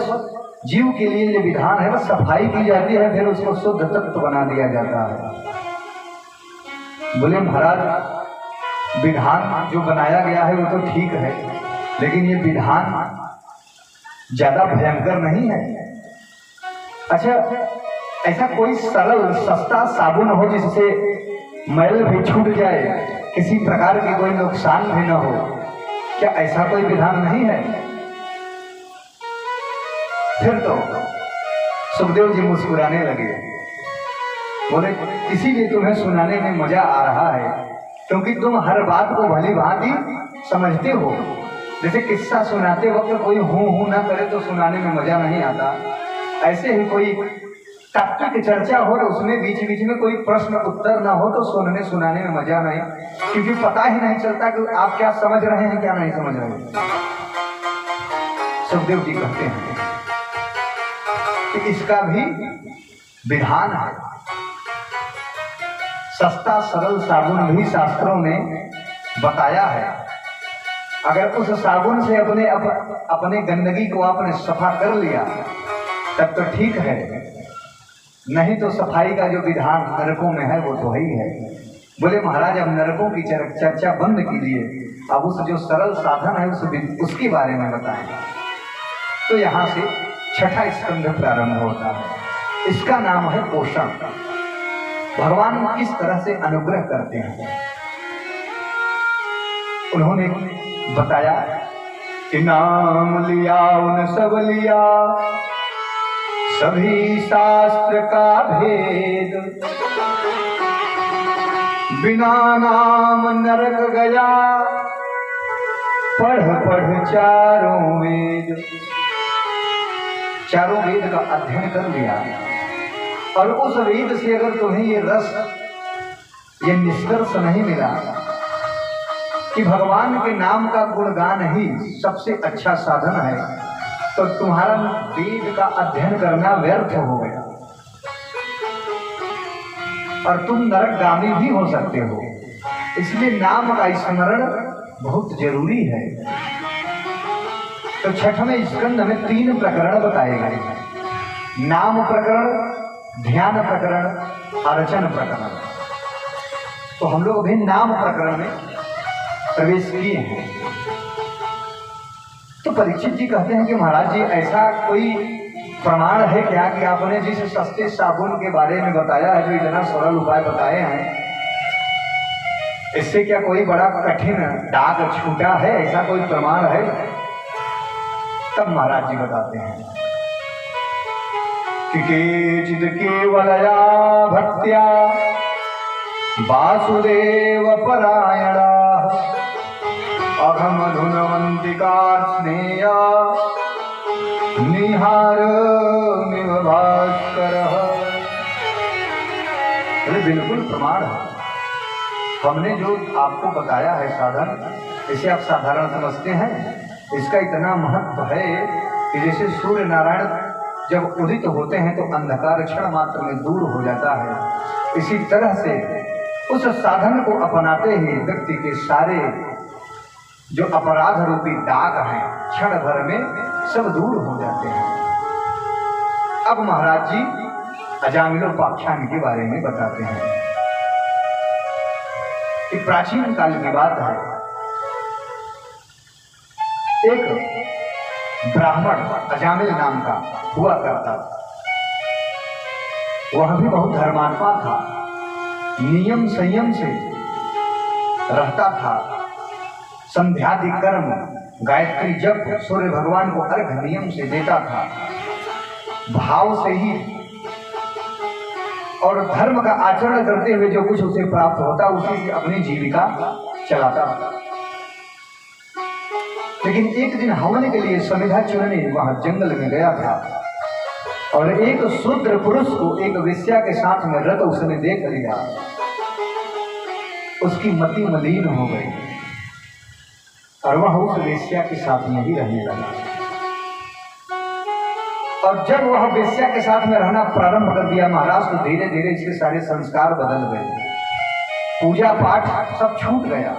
जीव के लिए ये विधान है, बस सफाई की जाती है, फिर उसको शुद्ध तत्व बना दिया जाता है। बोले महाराज विधान जो बनाया गया है वो तो ठीक है, लेकिन ये विधान ज्यादा भयंकर नहीं है। अच्छा, ऐसा कोई सरल सस्ता साबुन हो जिससे मैल भी छूट जाए, किसी प्रकार की कोई नुकसान भी न हो, क्या ऐसा कोई विधान नहीं है? फिर तो सुखदेव जी मुस्कुराने लगे। बोले इसीलिए तुम्हें सुनाने में मजा आ रहा है, क्योंकि तुम हर बात को भली भांति समझते हो। जैसे किस्सा सुनाते वक्त कोई हूं ना करे तो सुनाने में मजा नहीं आता, ऐसे ही कोई टॉपिक चर्चा हो तो उसमें बीच बीच में कोई प्रश्न उत्तर ना हो तो सुनाने में मजा नहीं, क्योंकि पता ही नहीं चलता कि आप क्या समझ रहे हैं क्या नहीं समझ रहे हैं। सुखदेव जी कहते हैं कि इसका भी विधान है। सस्ता सरल साबुन भी शास्त्रों ने बताया है। अगर उस साबुन से अपने गंदगी को आपने सफा कर लिया तब तो ठीक है, नहीं तो सफाई का जो विधान नरकों में है वो तो ही है। बोले महाराज अब नरकों की चर्चा बंद कीजिए, अब उस जो सरल साधन है उसके बारे में बताएं। तो यहाँ से छठा स्कंध प्रारंभ होता है। इसका नाम है पोषण। भगवान किस तरह से अनुग्रह करते हैं उन्होंने बताया कि नाम लिया उन सब लिया, सभी शास्त्र का भेद, बिना नाम नरक गया, पढ़ पढ़ चारों वेद। चारों वेद का अध्ययन कर लिया और उस वेद से अगर तुम्हें ये रस, ये निष्कर्ष नहीं मिला कि भगवान के नाम का गुणगान ही सबसे अच्छा साधन है, तो तुम्हारा वेद का अध्ययन करना व्यर्थ हो गया और तुम नरकगामी भी हो सकते हो। इसलिए नाम का स्मरण बहुत जरूरी है। तो छठवें स्कंद में 3 प्रकरण बताए गए हैं। नाम प्रकरण, ध्यान प्रकरण, अर्चन प्रकरण। तो हम लोग अभी नाम प्रकरण में प्रवेश किए हैं। तो परीक्षित जी कहते हैं कि महाराज जी ऐसा कोई प्रमाण है क्या कि आपने जिस सस्ते साबुन के बारे में बताया है, जो इतना सरल उपाय बताए हैं, इससे क्या कोई बड़ा कठिन दाग छूटा है? ऐसा कोई प्रमाण है? तब महाराज जी बताते हैं कि केचिद केवलया भक्त्या वासुदेव परायणा अघम धुनवंतिका स्नेया निहार भास्कर। बिल्कुल प्रमाण है। हमने जो आपको बताया है साधन, इसे आप साधारण समझते हैं, इसका इतना महत्व है कि जैसे सूर्य नारायण जब उदित होते हैं तो अंधकार क्षण मात्र में दूर हो जाता है, इसी तरह से उस साधन को अपनाते ही व्यक्ति के सारे जो अपराध रूपी दाग हैं क्षण भर में सब दूर हो जाते हैं। अब महाराज जी अजामिलोपाख्यान के बारे में बताते हैं कि प्राचीन काल की बात है, एक ब्राह्मण अजामिल नाम का हुआ करता था। वह भी बहुत धर्मात्मा था, नियम संयम से रहता था, संध्यादि कर्म, गायत्री जप, सूर्य भगवान को अर्घ नियम से देता था, भाव से ही और धर्म का आचरण करते हुए जो कुछ उसे प्राप्त होता उसी से अपनी जीविका चलाता था। लेकिन एक दिन हवन के लिए समिधा चुनने वहां जंगल में गया था और एक शूद्र पुरुष को एक वेश्या के साथ में रत उसने देख लिया। उसकी मति मलिन हो गई और वह उस वेश्या के साथ में ही रहने लगा। और जब वह वेश्या के साथ में रहना प्रारंभ कर दिया महाराज, तो धीरे धीरे इसके सारे संस्कार बदल गए, पूजा पाठ सब छूट गया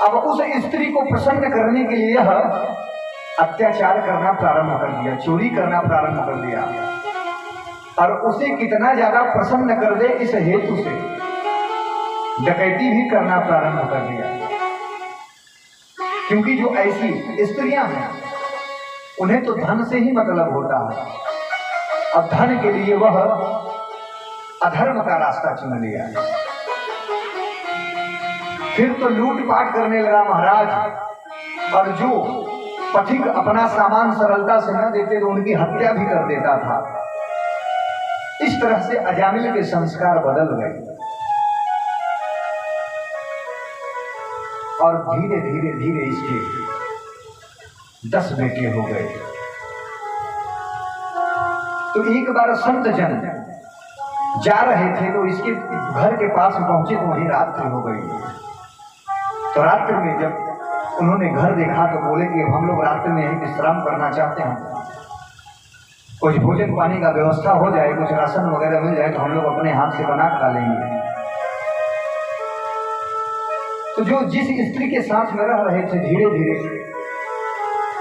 अब उस स्त्री को प्रसन्न करने के लिए यह अत्याचार करना प्रारंभ कर दिया, चोरी करना प्रारंभ कर दिया, और उसे कितना ज्यादा प्रसन्न कर दे इस हेतु से डकैती भी करना प्रारंभ कर दिया। क्योंकि जो ऐसी स्त्रियां हैं उन्हें तो धन से ही मतलब होता है, अब धन के लिए वह अधर्म का रास्ता चुन लिया। फिर तो लूटपाट करने लगा महाराज, और जो पथिक अपना सामान सरलता से न देते तो उनकी हत्या भी कर देता था। इस तरह से अजामिल के संस्कार बदल गए और धीरे धीरे धीरे इसके 10 बेटे हो गए। तो एक बार संत जन जा रहे थे तो इसके घर के पास पहुंचे तो वही रात्रि हो गई। तो रात्रि में जब उन्होंने घर देखा तो बोले कि हम लोग रात्रि में यही विश्राम करना चाहते हैं, कुछ भोजन पानी का व्यवस्था हो जाए, कुछ राशन वगैरह मिल जाए तो हम लोग अपने हाथ से बना खा लेंगे। तो जो जिस स्त्री के साथ में रह रहे थे धीरे धीरे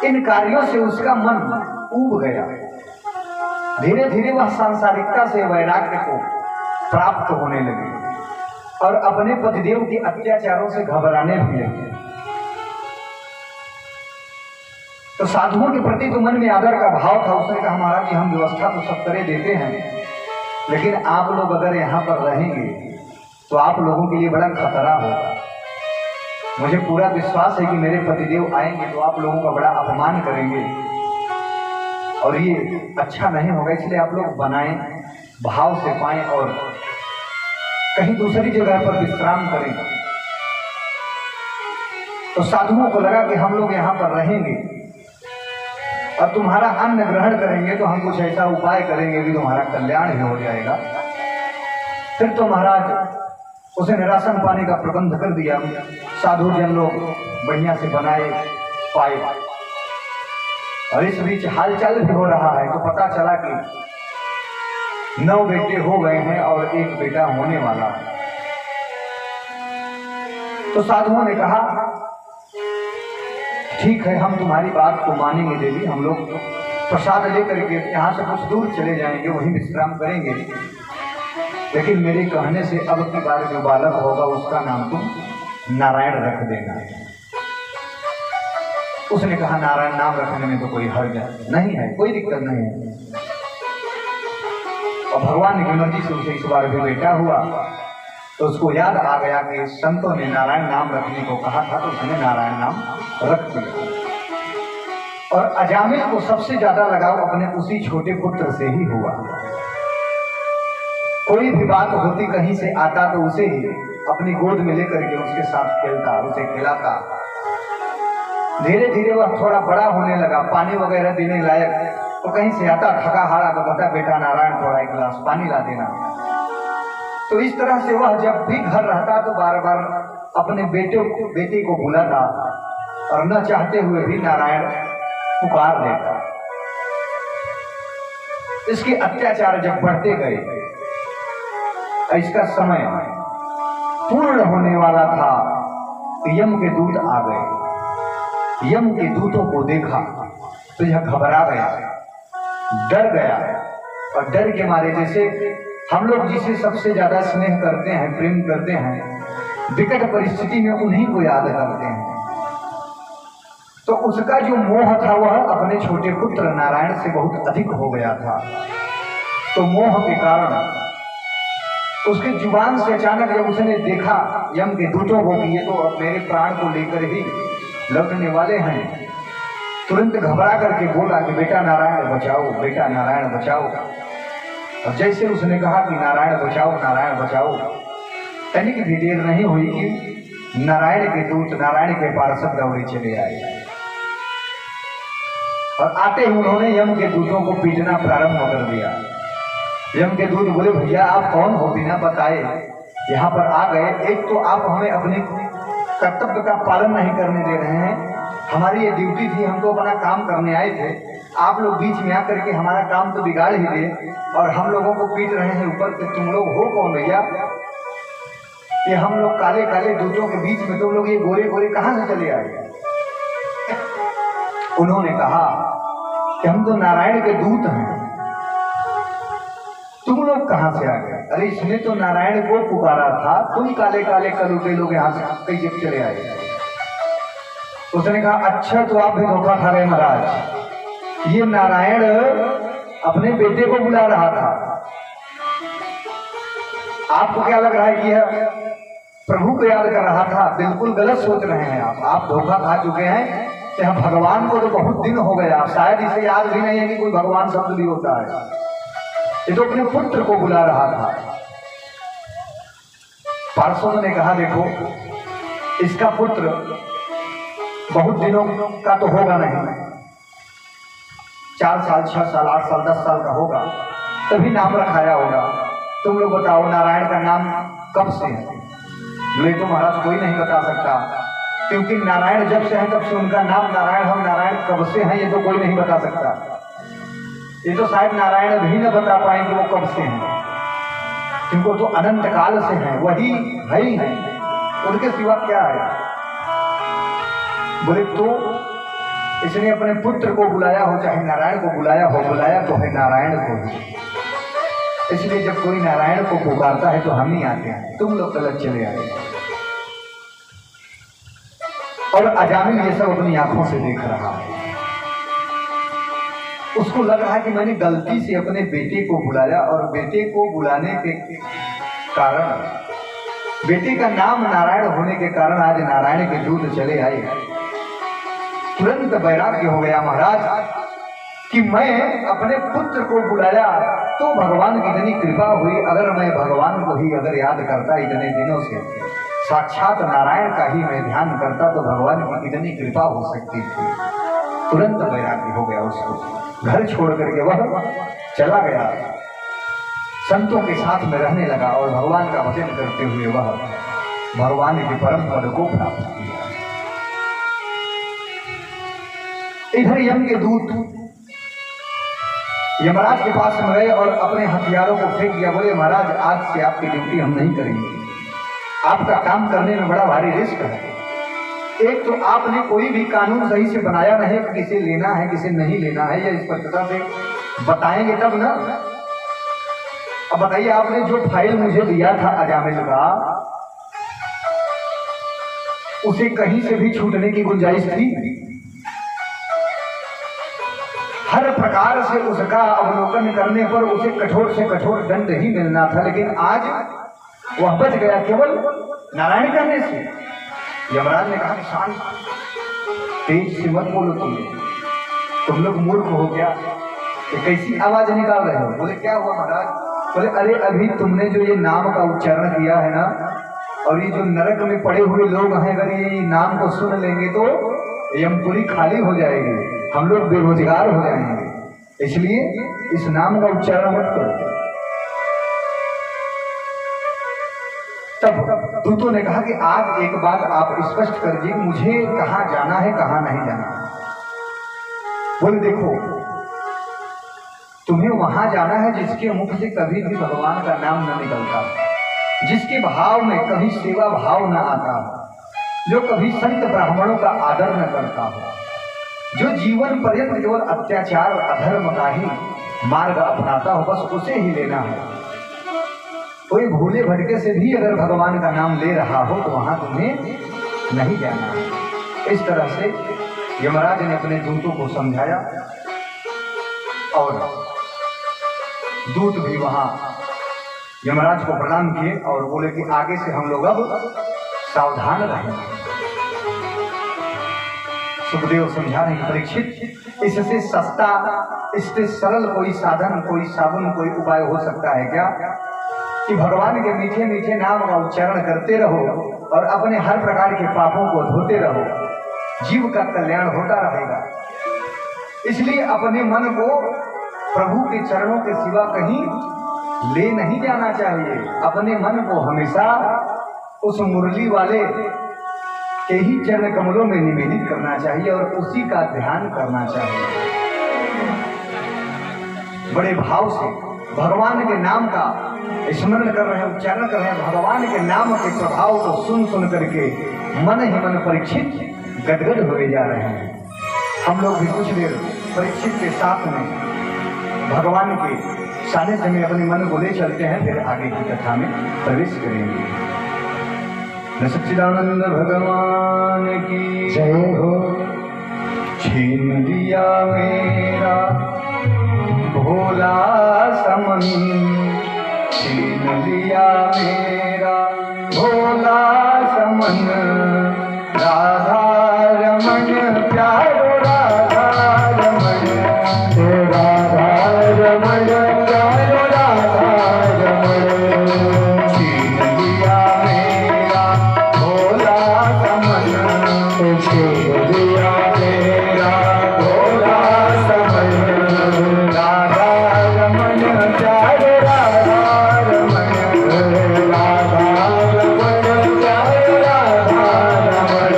इन कार्यों से उसका मन ऊब गया। धीरे धीरे वह सांसारिकता से वैराग्य को प्राप्त होने लगे और अपने पतिदेव के अत्याचारों से घबराने भी लगे। तो साधुओं के प्रति तो मन में आदर का भाव था। उसने कहा महाराज जी हम व्यवस्था तो सब तरह देते हैं, लेकिन आप लोग अगर यहाँ पर रहेंगे तो आप लोगों के लिए बड़ा खतरा होगा। मुझे पूरा विश्वास है कि मेरे पतिदेव आएंगे तो आप लोगों का बड़ा अपमान करेंगे और ये अच्छा नहीं होगा, इसलिए आप लोग बनाएं, भाव से पाएं और कहीं दूसरी जगह पर विश्राम करें। तो साधुओं को लगा कि हम लोग यहाँ पर रहेंगे और तुम्हारा अन्न ग्रहण करेंगे तो हम कुछ ऐसा उपाय करेंगे कि तुम्हारा कल्याण भी हो जाएगा। फिर तो महाराज उसने राशन पानी का प्रबंध कर दिया। साधु जन लोग बढ़िया से बनाए पाए और इस बीच हालचाल भी हो रहा है। तो पता चला कि 9 बेटे हो गए हैं और 1 बेटा होने वाला है। तो साधुओं ने कहा ठीक है हम तुम्हारी बात को मानेंगे देवी, हम लोग प्रसाद लेकर के यहाँ से कुछ दूर चले जाएंगे, वहीं विश्राम करेंगे, लेकिन मेरे कहने से अब की बार जो बालक होगा उसका नाम तुम नारायण रख देना। उसने कहा नारायण नाम रखने में तो कोई हर्ज नहीं है, कोई दिक्कत नहीं है। और भगवान की मर्जी से उसे इस बार भी बेटा हुआ तो उसको याद आ गया कि संतों ने नारायण नाम रखने को कहा था, तो उसने नारायण नाम रख दिया। और अजामिल को सबसे ज्यादा लगाव अपने उसी छोटे पुत्र से ही हुआ। कोई भी बात होती कहीं से आता तो उसे ही अपनी गोद में लेकर के उसके साथ खेलता, उसे खिलाता। धीरे धीरे वह थोड़ा बड़ा होने लगा, पानी वगैरह देने लायक तो कहीं से आता थका हारा तो कहता बेटा नारायण थोड़ा 1 गिलास पानी ला देना। तो इस तरह से वह जब भी घर रहता तो बार बार अपने बेटे को बुलाता और न चाहते हुए भी नारायण पुकार लेता। इसके अत्याचार जब बढ़ते गए, इसका समय पूर्ण होने वाला था, यम के दूत आ गए। यम के दूतों को देखा तो यह घबरा गया, डर गया और डर के मारे जैसे हम लोग जिसे सबसे ज्यादा स्नेह करते हैं, प्रेम करते हैं, विकट परिस्थिति में उन्हीं को याद करते हैं। तो उसका जो मोह था वह अपने छोटे पुत्र नारायण से बहुत अधिक हो गया था। तो मोह के कारण उसके जुबान से अचानक जब उसने देखा यम के दूतों को कि ये तो अब मेरे प्राण को लेकर ही लौटने वाले हैं, तुरंत घबरा करके बोला कि बेटा नारायण बचाओ, बेटा नारायण बचाओ। और जैसे उसने कहा कि नारायण बचाओ, नारायण बचाओ, तनिक भी देर नहीं हुई कि नारायण के दूत, नारायण के पार्षद दौड़े चले आए और आते ही उन्होंने यम के दूतों को पीटना प्रारंभ कर दिया। यम के दूत बोले भैया आप कौन हो, बिना बताए यहाँ पर आ गए। एक तो आप हमें अपने कर्तव्य का पालन नहीं करने दे रहे हैं, हमारी ये ड्यूटी थी, हम तो अपना काम करने आए थे, आप लोग बीच में आकर के हमारा काम तो बिगाड़ ही दिए और हम लोगों को पीट रहे हैं ऊपर से। तुम लोग हो कौन भैया? कि हम लोग काले काले दूतों के बीच में तुम लोग ये गोरे गोरे कहां से चले आए? उन्होंने कहा कि हम तो नारायण के दूत हैं, तुम लोग कहां से आ गए? अरे इसने तो नारायण को पुकारा था, तुम काले काले कलूटे लोग यहाँ से कैसे चले आए? उसने कहा अच्छा तो आप भी धोखा खा गए महाराज, ये नारायण अपने बेटे को बुला रहा था, आपको क्या लग रहा है कि यह प्रभु को याद कर रहा था? बिल्कुल गलत सोच रहे हैं आप धोखा खा चुके हैं कि हम भगवान को तो बहुत दिन हो गया, शायद इसे याद भी नहीं है कि कोई भगवान शब्द भी होता है। ये तो अपने पुत्र को बुला रहा था। पार्षद ने कहा देखो इसका पुत्र बहुत दिनों का तो होगा नहीं, 4 साल 6 साल 8 साल 10 साल का होगा, तभी नाम रखाया होगा। तुम लोग बताओ नारायण का नाम कब से है? बोले तो महाराज कोई नहीं बता सकता, क्योंकि नारायण जब से है तब से उनका नाम नारायण, हम नारायण कब से हैं ये तो कोई नहीं बता सकता। ये तो शायद नारायण भी न बता पाए कि वो कब से हैं, क्योंकि तो अनंत काल से हैं, वही है ही है, उनके सिवा क्या है? बोले तो इसने अपने पुत्र को बुलाया हो, चाहे नारायण को बुलाया हो, बुलाया तो है नारायण को, इसलिए जब कोई नारायण को पुकारता है तो हम ही आते हैं, तुम लोग गलत चले आए। और अजामिल ये सब अपनी आंखों से देख रहा है, उसको लग रहा है कि मैंने गलती से अपने बेटे को बुलाया, और बेटे को बुलाने के कारण, बेटे का नाम नारायण होने के कारण आज नारायण के दूत चले आए। तुरंत वैराग्य हो गया महाराज कि मैं अपने पुत्र को बुलाया तो भगवान की इतनी कृपा हुई, अगर मैं भगवान को ही अगर याद करता इतने दिनों से, साक्षात नारायण का ही मैं ध्यान करता तो भगवान की इतनी कृपा हो सकती थी। तुरंत वैराग्य हो गया उसको, घर छोड़ करके वह चला गया, संतों के साथ में रहने लगा और भगवान का भजन करते हुए वह भगवान के परम पद को प्राप्त किया। इधर यम के दूत यमराज के पास में गए और अपने हथियारों को फेंक दिया। बोले महाराज आज से आपकी ड्यूटी हम नहीं करेंगे, आपका काम करने में बड़ा भारी रिस्क है। एक तो आपने कोई भी कानून सही से बनाया नहीं कि किसे लेना है किसे नहीं लेना है, या स्पष्टता से बताएंगे तब ना। अब बताइए आपने जो फाइल मुझे दिया था अजामिल का, उसे कहीं से भी छूटने की गुंजाइश थी? हर प्रकार से उसका अवलोकन करने पर उसे कठोर से कठोर दंड ही मिलना था, लेकिन आज वह बच गया केवल नारायण करने से। यमराज ने कहा कि शांत, तेज से मत बोलो, तुम लोग मूर्ख हो क्या? ये कैसी आवाज निकाल रहे हो? बोले क्या हुआ महाराज? बोले अरे अभी तुमने जो ये नाम का उच्चारण किया है ना, और ये जो नरक में पड़े हुए लोग हैं, अगर ये नाम को सुन लेंगे तो यमपुरी खाली हो जाएगी, हम लोग बेरोजगार हो जाएंगे, इसलिए इस नाम का उच्चारण मत करो। तब दूतों ने कहा कि आज एक बात आप स्पष्ट कर दीजिए, मुझे कहाँ जाना है कहाँ नहीं जाना। बोले देखो तुम्हें वहां जाना है जिसके मुख से कभी भी भगवान का नाम न निकलता, जिसके भाव में कभी सेवा भाव न आता, जो कभी संत ब्राह्मणों का आदर न करता हो, जो जीवन पर्यंत केवल अत्याचार अधर्म का ही मार्ग अपनाता हो, बस उसे ही लेना है। कोई भूले भटके से भी अगर भगवान का नाम ले रहा हो तो वहां तुम्हें नहीं जाना है। इस तरह से यमराज ने अपने दूतों को समझाया और दूत भी वहां यमराज को प्रणाम किए और बोले कि आगे से हम लोग अब सावधान रहेंगे। सुखदेव समझा रहे परीक्षित, इससे सस्ता इससे सरल कोई साधन, कोई साबुन, कोई उपाय हो सकता है क्या कि भगवान के मीठे मीठे नाम का उच्चारण करते रहो और अपने हर प्रकार के पापों को धोते रहो, जीव का कल्याण होता रहेगा। इसलिए अपने मन को प्रभु के चरणों के सिवा कहीं ले नहीं जाना चाहिए। अपने मन को हमेशा उस मुरली वाले के ही चरण कमलों में निवेदित करना चाहिए और उसी का ध्यान करना चाहिए। बड़े भाव से भगवान के नाम का स्मरण कर रहे हैं, उच्चारण कर रहे हैं, भगवान के नाम के प्रभाव को सुन सुन करके मन ही मन परीक्षित गदगद हुए जा रहे हैं। हम लोग भी कुछ देर परीक्षित के साथ में भगवान के सानिध्य में अपने मन को ले चलते हैं, फिर आगे की कथा में प्रवेश करेंगे। सच्चिदानंद भगवान की जय हो। छीन लिया मेरा भोला समन, छीन लिया मेरा भोला समन, राधा रमन प्यारो राधा रमन, राधा रमन प्यारो राधा रमन, छीन लिया मेरा भोला समन, छीन लिया मेरा भोला समन, राधा रमन प्यारो राधा रमन, राधा रमन प्यारो राधा रमन।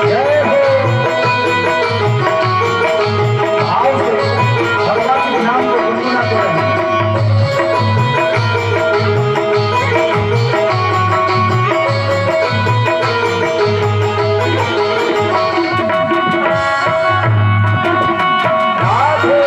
जय हो। भाव से भगवान के नाम को गुनगुना तो रहे। राधे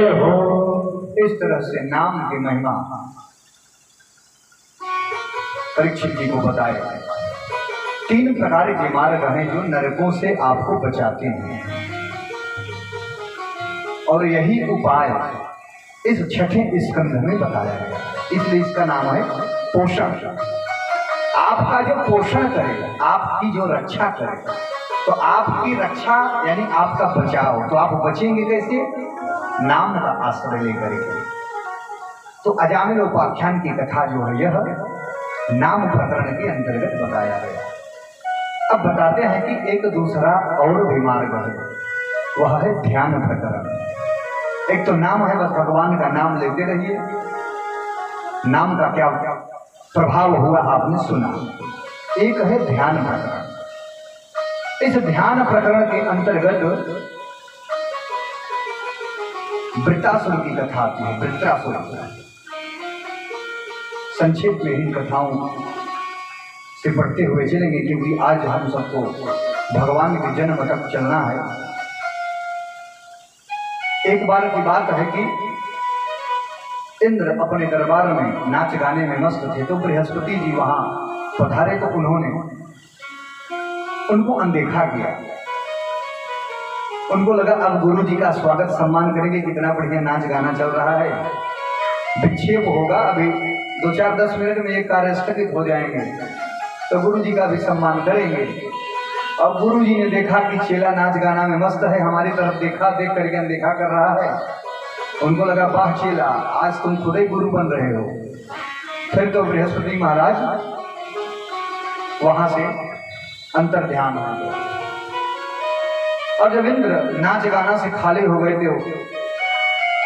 जय हो। इस तरह से नाम की महिमा परीक्षित जी को बताए। 3 प्रकार के मार्ग हैं जो नरकों से आपको बचाते हैं, और यही उपाय इस 6ठे स्कंध में बताया गया, इसलिए इसका नाम है पोषण। आपका जो पोषण करे, आपकी जो रक्षा करे, तो आपकी रक्षा यानी आपका बचाव, तो आप बचेंगे कैसे? नाम का आश्रय लेकर के। तो अजामिल उपाख्यान की कथा जो है यह नाम प्रकरण के अंतर्गत बताया गया। अब बताते हैं कि एक दूसरा और भी मार्ग है, वह है ध्यान प्रकरण। एक तो नाम है, बस भगवान का नाम लेते रहिए, नाम का क्या प्रभाव हुआ आपने सुना। एक है ध्यान प्रकरण। इस ध्यान प्रकरण के अंतर्गत वृत्रासुर की कथा आती है। वृत्रासुर संक्षेप में इन कथाओं से पढ़ते हुए चलेंगे, क्योंकि आज हम सबको भगवान के जन्म तक चलना है। एक बार की बात है कि इंद्र अपने दरबार में नाच गाने में मस्त थे, तो बृहस्पति जी वहां पधारे, तो उन्होंने उनको अनदेखा किया। उनको लगा अब गुरु जी का स्वागत सम्मान करेंगे, कितना बढ़िया नाच गाना चल रहा है, विक्षेप होगा, अभी 2-4-10 मिनट में ये कार्य स्थगित हो जाएंगे, तो गुरु जी का भी सम्मान करेंगे। अब गुरु जी ने देखा कि चेला नाच गाना में मस्त है, हमारी तरफ देखा, देख करके अनदेखा कर रहा है। उनको लगा वाह चेला, आज तुम खुद ही गुरु बन रहे हो। फिर तो बृहस्पति महाराज वहां से अंतर ध्यान हो गए। और जब इंद्र नाच गाना से खाली हो गए थे,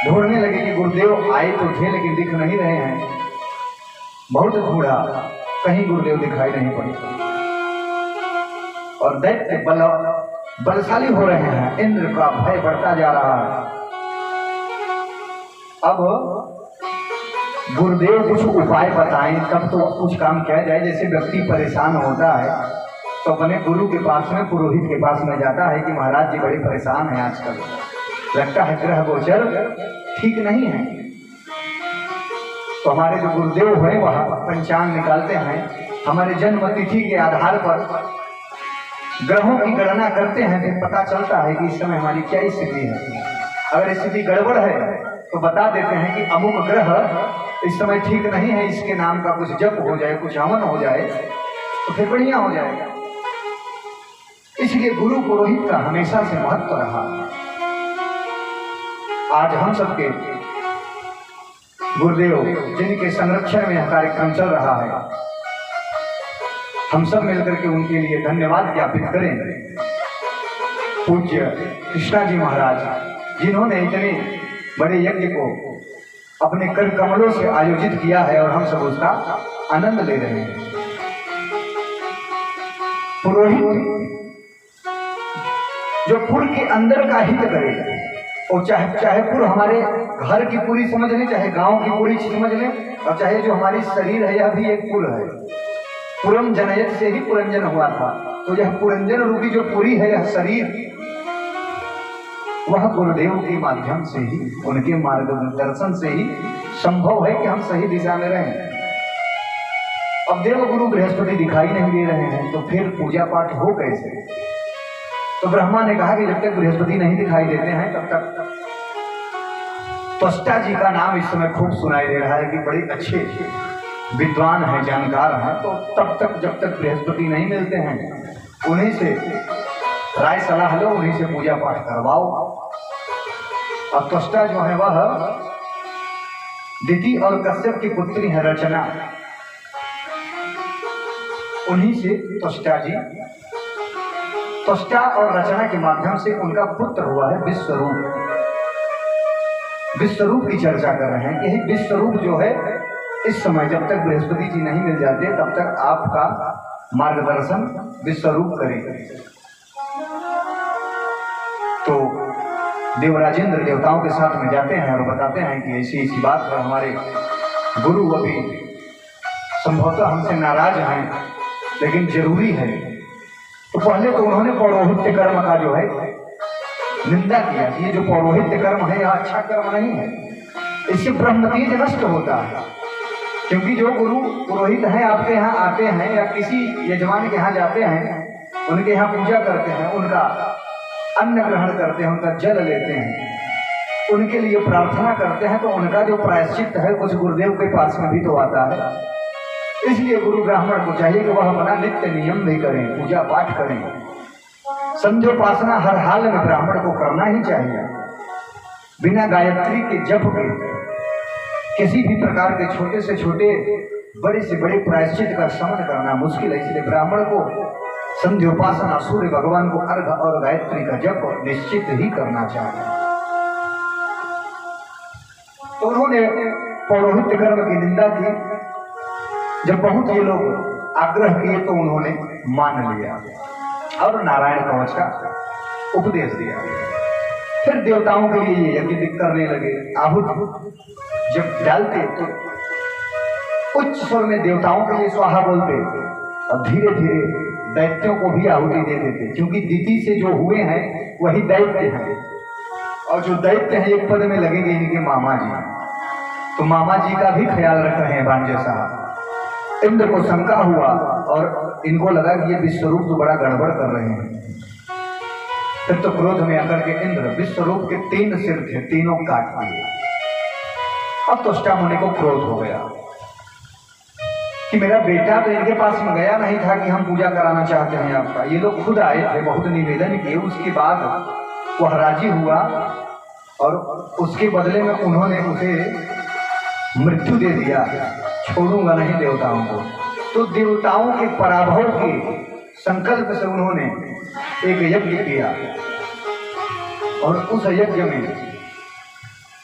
ढूंढने लगे कि गुरुदेव आए तो थे लेकिन दिख नहीं रहे हैं। बहुत ढूंढा, कहीं गुरुदेव दिखाई नहीं पड़े, और दैत्य बलशाली हो रहे हैं, इंद्र का भय बढ़ता जा रहा है। अब गुरुदेव कुछ उपाय बताएं, तब तो कुछ काम किया जाए। जैसे व्यक्ति परेशान होता है तो अपने गुरु के पास में, पुरोहित के पास में जाता है कि महाराज जी बड़े परेशान हैं आजकल, लगता है ग्रह गोचर ठीक नहीं है। तो हमारे जो गुरुदेव हैं वह पंचांग निकालते हैं, हमारे जन्म तिथि के आधार पर ग्रहों की गणना करते हैं, फिर पता चलता है कि इस समय हमारी क्या स्थिति है। अगर स्थिति गड़बड़ है तो बता देते हैं कि अमुक ग्रह इस समय ठीक नहीं है, इसके नाम का कुछ जप हो जाए, कुछ हवन हो जाए, तो फिर बढ़िया हो जाएगा। इसलिए गुरु पुरोहित का हमेशा से महत्व रहा। आज हम सबके गुरुदेव जिनके संरक्षण में यह कार्यक्रम चल रहा है, हम सब मिलकर के उनके लिए धन्यवाद ज्ञापित करें। पूज्य कृष्णा जी महाराज जिन्होंने इतने बड़े यज्ञ को अपने कर कमलों से आयोजित किया है, और हम सब उसका आनंद ले रहे हैं। पुरोहित जो पुर के अंदर का हित करे, और चाहे पुर हमारे घर की पूरी समझ लें, चाहे गांव की पूरी समझ लें, और चाहे जो हमारी शरीर है, यह भी एक पुर है। पुरम जनयत से ही पुरंजन हुआ था, तो यह पुरंजन रूपी जो पुरी है, यह शरीर, वह गुरुदेव के माध्यम से ही, उनके मार्गदर्शन से ही संभव है कि हम सही दिशा में रहें। अब देव गुरु बृहस्पति दिखाई नहीं दे रहे हैं, तो फिर पूजा पाठ हो कैसे? तो ब्रह्मा ने कहा कि जब तक बृहस्पति नहीं दिखाई देते हैं तब तक त्वष्टा जी का नाम इस समय खूब सुनाई दे रहा है कि बड़े अच्छे विद्वान हैं, जानकार हैं, तो तब तक जब तक बृहस्पति नहीं मिलते हैं उन्हीं से राय सलाह लो, उन्हीं से पूजा पाठ करवाओ। और त्वष्टा जो है वह दिति और कश्यप की पुत्री है रचना, उन्हीं से त्वष्टा जी, त्वष्टा और रचना के माध्यम से उनका पुत्र हुआ है विश्वरूप। विश्वरूप की चर्चा कर रहे हैं कि यही विश्वरूप जो है इस समय जब तक बृहस्पति जी नहीं मिल जाते तब तक आपका मार्गदर्शन विश्वरूप करेगा। तो देवराजेंद्र देवताओं के साथ में जाते हैं और बताते हैं कि ऐसी ऐसी बात पर हमारे गुरु अभी संभवतः हमसे नाराज हैं, लेकिन जरूरी है। तो पहले तो उन्होंने पौरोहित्य कर्म का जो है निंदा किया कि ये जो पौरोहित्य कर्म है यह अच्छा कर्म नहीं है, इससे ब्रह्म तेज नष्ट होता है। क्योंकि जो गुरु पुरोहित हैं आपके यहाँ आते हैं या किसी यजमान के यहाँ जाते हैं, उनके यहाँ पूजा करते हैं, उनका अन्न ग्रहण करते हैं, उनका जल लेते हैं, उनके लिए प्रार्थना करते हैं, तो उनका जो प्रायश्चित है उस गुरुदेव के पास में भी तो आता है। इसलिए गुरु ब्राह्मण को चाहिए कि वह अपना नित्य नियम भी करें, पूजा पाठ करें, संध्योपासना हर हाल में ब्राह्मण को करना ही चाहिए। बिना गायत्री के जप के किसी भी प्रकार के छोटे से छोटे बड़े से बड़े प्रायश्चित का समन करना मुश्किल है। इसलिए ब्राह्मण को संध्योपासना, सूर्य भगवान को अर्घ और गायत्री का जप निश्चित ही करना चाहिए। तो उन्होंने पौरोहित्य कर्म की निंदा की। जब बहुत ये लोग आग्रह किए तो उन्होंने मान लिया और नारायण कवच का उपदेश दिया। फिर देवताओं के लिए ये यज्ञ करने लगे। आहुति जब डालते तो उच्च स्वर में देवताओं के लिए स्वाहा बोलते और धीरे धीरे दैत्यों को भी आहुति दे देते, क्योंकि दिति से जो हुए हैं वही दैत्य हैं, और जो दैत्य हैं एक पद में लगेंगे इनके मामा जी। तो मामा जी का भी ख्याल रख रहे हैं भांजे साहब। इंद्र को शंका हुआ और इनको लगा कि ये विश्वरूप तो बड़ा गड़बड़ कर रहे हैं। फिर तो क्रोध में आकर के इंद्र, विश्वरूप के 3 सिर थे, तीनों काट दिए। अब त्वष्टा मुनि को क्रोध हो गया कि मेरा बेटा तो इनके पास में गया नहीं था कि हम पूजा कराना चाहते हैं आपका। ये लोग खुद आए थे, बहुत निवेदन किए, उसके बाद वह राजी हुआ और उसके बदले में उन्होंने उसे मृत्यु दे दिया, छोड़ूंगा नहीं देवताओं को। तो देवताओं के पराभव के संकल्प से उन्होंने एक यज्ञ किया और उस यज्ञ में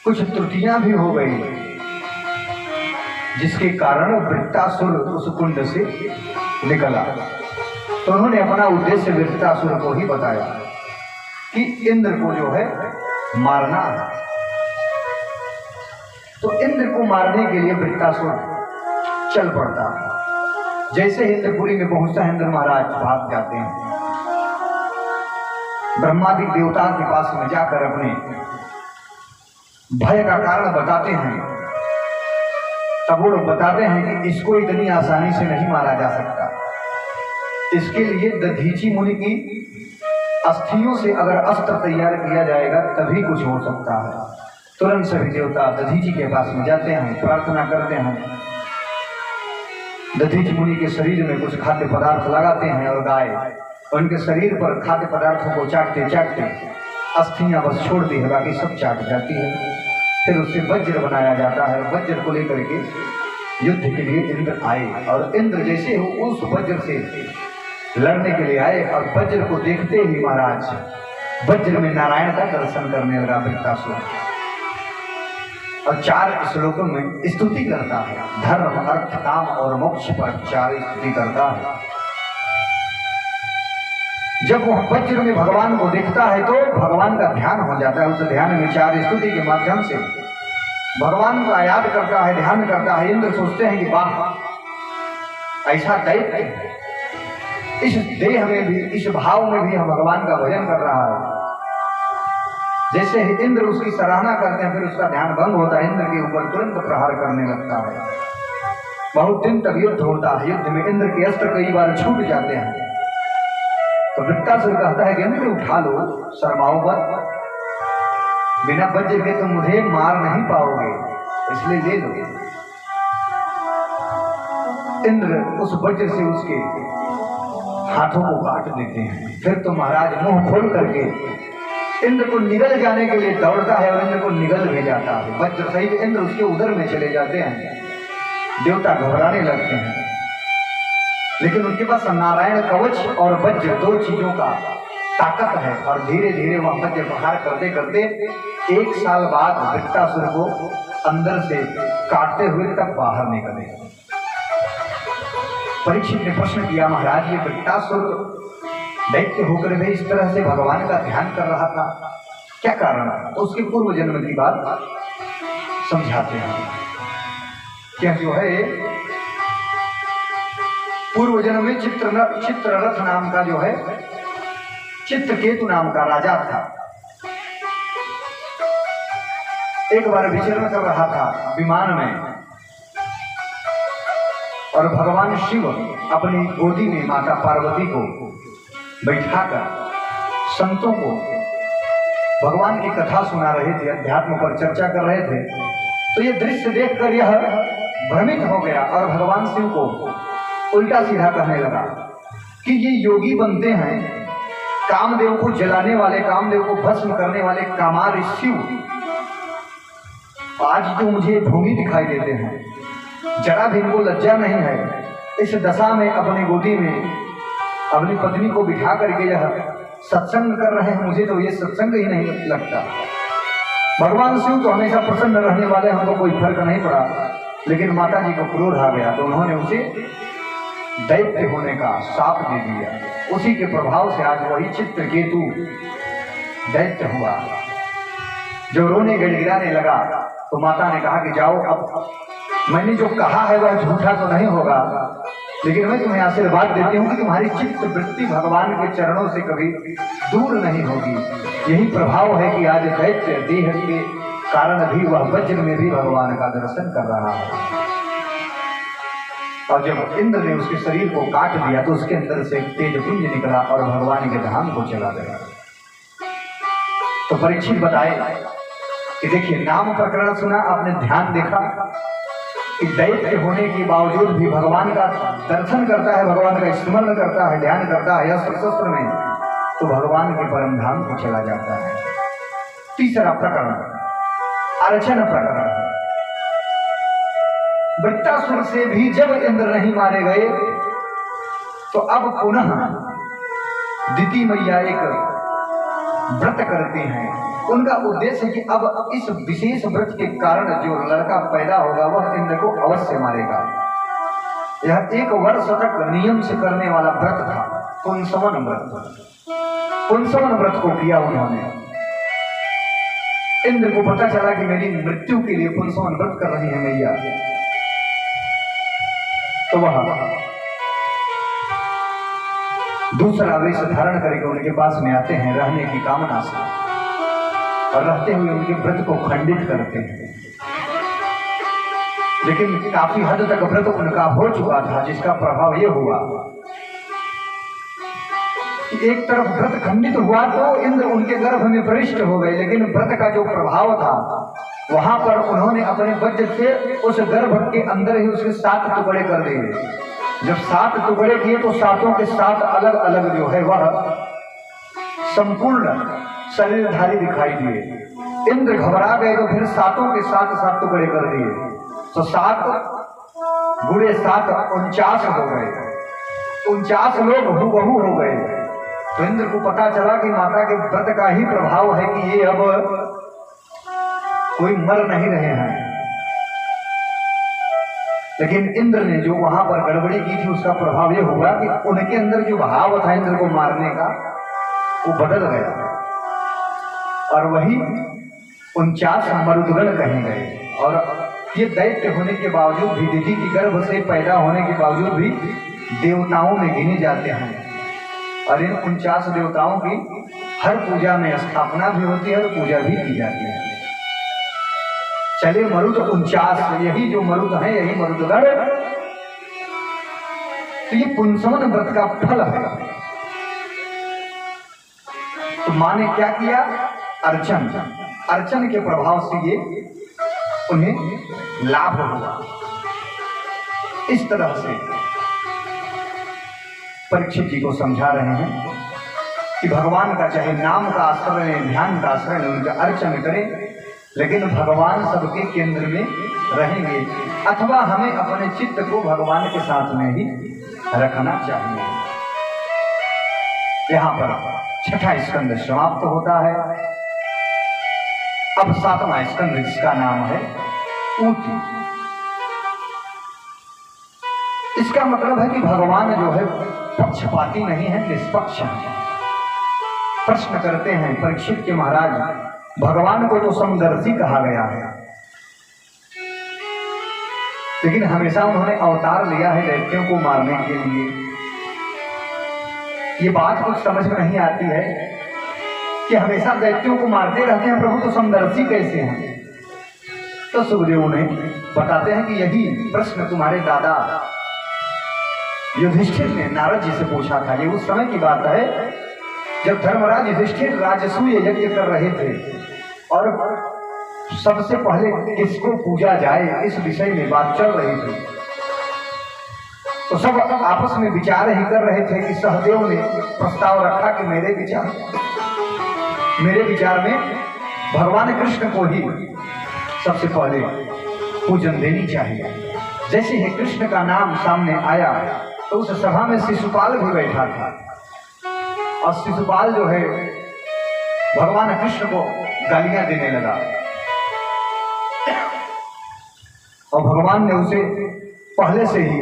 कुछ त्रुटियां भी हो गई, जिसके कारण वृत्तासुर उस कुंड से निकला। तो उन्होंने अपना उद्देश्य वृत्तासुर को ही बताया कि इंद्र को जो है मारना है। तो इंद्र को मारने के लिए वृत्तासुर चल पड़ता है। जैसे इंद्रपुरी में पहुंचता है, इंद्र महाराज भाग जाते हैं, ब्रह्मादि देवताओं के पास में जाकर अपने भय का कारण बताते हैं। तब वो लोग बताते हैं कि इसको इतनी आसानी से नहीं मारा जा सकता, इसके लिए दधीची मुनि की अस्थियों से अगर अस्त्र तैयार किया जाएगा तभी कुछ हो सकता है। तुरंत सभी देवता दधीची के पास में जाते हैं, प्रार्थना करते हैं। दधीची मुनि के शरीर में कुछ खाद्य पदार्थ लगाते हैं और गाय उनके शरीर पर खाद्य पदार्थों को चाटते चाटते अस्थियां बस छोड़ती है, बाकी सब चाट जाती है। फिर उससे वज्र बनाया जाता है। वज्र को लेकर के युद्ध के लिए इंद्र आए और इंद्र जैसे हो उस वज्र से लड़ने के लिए आए और वज्र को देखते ही महाराज वज्र में नारायण का दर्शन करने लगा वृत्तासुर और 4 श्लोकों में स्तुति करता है। धर्म, अर्थ, काम और मोक्ष पर 4 स्तुति करता है। जब वह वज्र में भगवान को देखता है तो भगवान का ध्यान हो जाता है। उस ध्यान में 4 स्तुति के माध्यम से भगवान का याद करता है, ध्यान करता है। इंद्र सोचते हैं कि वाह, ऐसा दैत्य इस देह में भी, इस भाव में भी हम भगवान का भजन कर रहा है। जैसे ही इंद्र उसकी सराहना करते हैं, फिर उसका ध्यान भंग होता है, इंद्र के ऊपर तुरंत प्रहार करने लगता है। बहुत दिन तक युद्ध होता है। युद्ध में इंद्र के अस्त्र कई बार छूट जाते हैं। तो वृत्तासुर कहता है कि इंद्र उठा लो, शर्माओ मत, बिना वज्र के तुम मुझे मार नहीं पाओगे, इसलिए ले लो। इंद्र उस वज्र से उसके हाथों को काट देते हैं। फिर तो महाराज मुंह खोल करके इंद्र को निगल जाने के लिए दौड़ता है और इंद्र को निगल भी जाता है। वज्र सहित इंद्र उसके उदर में चले जाते हैं। देवता घबराने लगते हैं, लेकिन उनके पास नारायण कवच और वज्र 2 चीजों का ताकत है और धीरे धीरे वह वज्र प्रहार करते करते 1 साल बाद वृत्तासुर को अंदर से काटते हुए तक बाहर निकले। परीक्षित ने प्रश्न किया, महाराज ये वृत्तासुर दैत्य होकर भी इस तरह से भगवान का ध्यान कर रहा था, क्या कारण है? तो उसके पूर्व जन्म की बात समझाते हैं। क्या जो है पूर्व जन्म में चित्ररथ नाम का जो है चित्रकेतु नाम का राजा था। एक बार विचरण कर रहा था विमान में, और भगवान शिव अपनी गोदी में माता पार्वती को बैठाकर संतों को भगवान की कथा सुना रहे थे, अध्यात्म पर चर्चा कर रहे थे। तो ये दृश्य देखकर यह भ्रमित हो गया और भगवान शिव को उल्टा सीधा कहने लगा कि ये योगी बनते हैं, कामदेव को जलाने वाले, कामदेव को भस्म करने वाले कामार शिव आज तो मुझे भूमि दिखाई देते हैं। जरा भी इनको लज्जा नहीं है, इस दशा में अपनी गोदी में अपनी पत्नी को बिठा करके यह सत्संग कर रहे हैं, मुझे तो ये सत्संग ही नहीं लगता। भगवान शिव तो हमेशा प्रसन्न रहने वाले, हमको कोई फर्क नहीं पड़ा, लेकिन माता जी को क्रोध आ गया तो उन्होंने उसे दैत्य होने का शाप दे दिया। उसी के प्रभाव से आज वही चित्रकेतु दैत्य हुआ। जो रोने गिड़गिड़ाने लगा तो माता ने कहा कि जाओ, अब मैंने जो कहा है वह झूठा तो नहीं होगा, लेकिन मैं तुम्हें आशीर्वाद देती हूँ कि तुम्हारी चित्त वृत्ति भगवान के चरणों से कभी दूर नहीं होगी। यही प्रभाव है कि आज दैत्य देह के कारण भी वह वज्र में भी भगवान का दर्शन कर रहा है। और जब इंद्र ने उसके शरीर को काट दिया तो उसके अंदर से तेज पुंज निकला और भगवान के धाम को चला गया। तो परीक्षित बताए कि देखिए, नाम प्रकरण सुना, आपने ध्यान देखा कि दैत्य होने के बावजूद भी भगवान का दर्शन करता है, भगवान का स्मरण करता है, ध्यान करता है अस्त्र शस्त्र में, तो भगवान के परम धाम को चला जाता है। तीसरा प्रकरण अर्चन प्रकरण। वृत्तासुर से भी जब इंद्र नहीं मारे गए तो अब पुनः दिति मैया एक व्रत करते हैं। उनका उद्देश्य है कि अब इस विशेष व्रत के कारण जो लड़का पैदा होगा वह इंद्र को अवश्य मारेगा। यह 1 वर्ष तक नियम से करने वाला व्रत था, पुंसवन व्रत। पुंसवन व्रत को किया उन्होंने। इंद्र को पता चला कि मेरी मृत्यु के लिए पुंसवन व्रत कर रही है मैया, तो वह दूसरा वेश धारण करके उनके पास में आते हैं रहने की कामना से, और रहते हुए उनके व्रत को खंडित करते हैं। लेकिन काफी हद तक व्रत उनका हो चुका था, जिसका प्रभाव यह हुआ कि एक तरफ व्रत खंडित हुआ तो इंद्र उनके गर्भ में प्रविष्ट हो गए, लेकिन व्रत का जो प्रभाव था वहां पर उन्होंने अपने वज्र से उस गर्भ के अंदर ही उसके 7 टुकड़े कर दिए। जब 7 टुकड़े किए तो 7 के 7 अलग अलग जो है वह संपूर्ण शरीरधारी दिखाई दिए। इंद्र घबरा गए तो फिर 7 के 7 टुकड़े कर दिए, तो 7 गुणे 7 49 हो गए। 49 लोग हूबहू हो गए। तो इंद्र को पता चला कि माता के व्रत का ही प्रभाव है कि ये अब कोई मर नहीं रहे हैं। लेकिन इंद्र ने जो वहां पर गड़बड़ी की थी उसका प्रभाव यह हुआ कि उनके अंदर जो भाव था इंद्र को मारने का वो बदल गया, और वही 49 मरुदगण कहे गए। और ये दैत्य होने के बावजूद भी, दिति की गर्भ से पैदा होने के बावजूद भी देवताओं में गिने जाते हैं। और इन 49 देवताओं की हर पूजा में स्थापना भी होती है और पूजा भी की जाती है। चलिए, मरुद 49, यही जो मरुद है यही मरुदगण, तो ये पुंसवन व्रत का फल है। तो माँ ने क्या किया? अर्चन। अर्चन के प्रभाव से ये उन्हें लाभ हुआ। इस तरह से परीक्षित जी को समझा रहे हैं कि भगवान का चाहे नाम का आश्रय लें, ध्यान का आश्रय लें, उनका अर्चन करें, लेकिन भगवान सबके केंद्र में रहेंगे, अथवा हमें अपने चित्त को भगवान के साथ में ही रखना चाहिए। यहाँ पर 6ठा स्कंद समाप्त होता है। अब 7वां स्कंद, जिसका नाम है ऊटी। इसका मतलब है कि भगवान जो है पक्षपाती नहीं है, निष्पक्ष है। प्रश्न करते हैं परीक्षित के महाराज, भगवान को तो समदर्शी कहा गया है, लेकिन हमेशा उन्होंने अवतार लिया है दैत्यों को मारने के लिए। ये बात कुछ समझ में नहीं आती है कि हमेशा दैत्यों को मारते रहते हैं, प्रभु तो समदर्शी कैसे हैं? तो सुखदेव उन्हें बताते हैं कि यही प्रश्न तुम्हारे दादा युधिष्ठिर ने नारद जी से पूछा था। ये उस समय की बात है जब धर्मराज युधिष्ठिर राजसूय यज्ञ कर रहे थे और सबसे पहले किसको पूजा जाए इस विषय में बात चल रही थी। तो सब आपस में विचार ही कर रहे थे कि सहदेव ने प्रस्ताव रखा कि मेरे विचार में भगवान कृष्ण को ही सबसे पहले पूजन देनी चाहिए। जैसे ही कृष्ण का नाम सामने आया तो उस सभा में शिशुपाल भी बैठा था और शिशुपाल जो है भगवान कृष्ण को गालियां देने लगा और भगवान ने उसे पहले से ही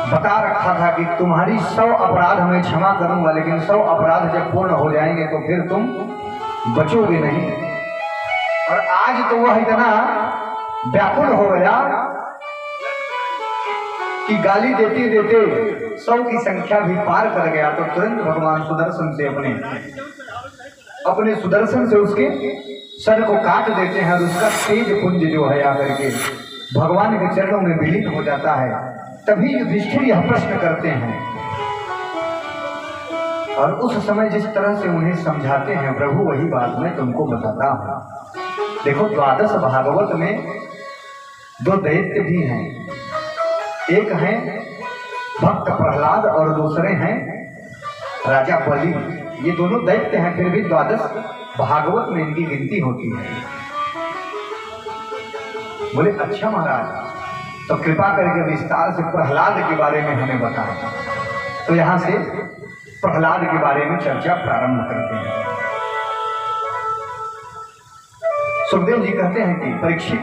बता रखा था कि तुम्हारी 100 अपराध मैं क्षमा करूंगा, लेकिन 100 अपराध जब पूर्ण हो जाएंगे तो फिर तुम बचोगे नहीं। और आज तो वह इतना व्याकुल हो गया कि गाली देते देते 100 की संख्या भी पार कर गया। तो तुरंत भगवान सुदर्शन से अपने सुदर्शन से उसके सर को काट देते हैं और उसका तेज पुंज जो है आकर के भगवान के चरणों में विलीन हो जाता है। तभी युधिष्ठिर यह प्रश्न करते हैं और उस समय जिस तरह से उन्हें समझाते हैं प्रभु वही बात मैं तुमको बताता हूं। देखो, द्वादश भागवत में 2 दैत्य भी हैं, एक है भक्त प्रहलाद और दूसरे हैं राजा बलि। ये दोनों दैत्य हैं, फिर भी द्वादश भागवत में इनकी गिनती होती है। बोले अच्छा महाराज, तो कृपा करके विस्तार से प्रहलाद के बारे में हमें बताएं। तो यहां से प्रहलाद के बारे में चर्चा प्रारंभ करते हैं। सुखदेव जी कहते हैं कि परीक्षित,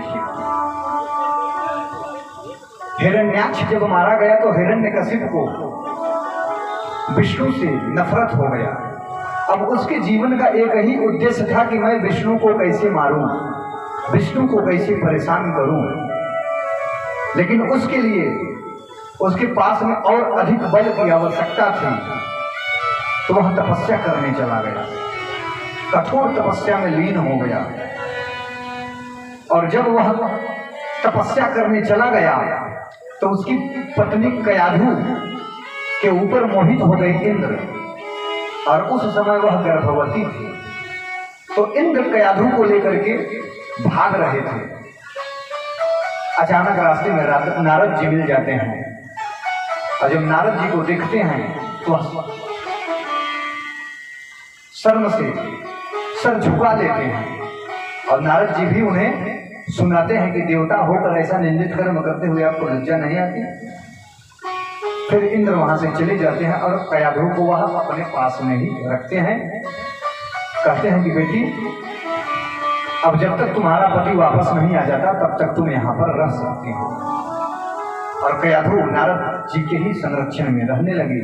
हिरण्याक्ष जब मारा गया तो हिरण्यकशिप को विष्णु से नफरत हो गया। अब उसके जीवन का एक ही उद्देश्य था कि मैं विष्णु को कैसे मारूं, विष्णु को कैसे परेशान करूं। लेकिन उसके लिए उसके पास में और अधिक बल की आवश्यकता थी, तो वह तपस्या करने चला गया, कठोर तपस्या में लीन हो गया। और जब वह तपस्या करने चला गया तो उसकी पत्नी कयाधु के ऊपर मोहित हो गई इंद्र, और उस समय वह गर्भवती थी। तो इंद्र कयाधु को लेकर के भाग रहे थे। अचानक रास्ते में नारद जी मिल जाते हैं और जब नारद जी को देखते हैं तो शर्म से सर झुका लेते हैं और नारद जी भी उन्हें सुनाते हैं कि देवता होकर ऐसा निंदित कर्म करते हुए आपको लज्जा नहीं आती। फिर इंद्र वहां से चले जाते हैं और कयाधु को वह अपने पास में ही रखते हैं। कहते हैं कि बेटी, अब जब तक तुम्हारा पति वापस नहीं आ जाता तब तक तुम यहाँ पर रह सकती हो। और कयाधु नारद जी के ही संरक्षण में रहने लगी,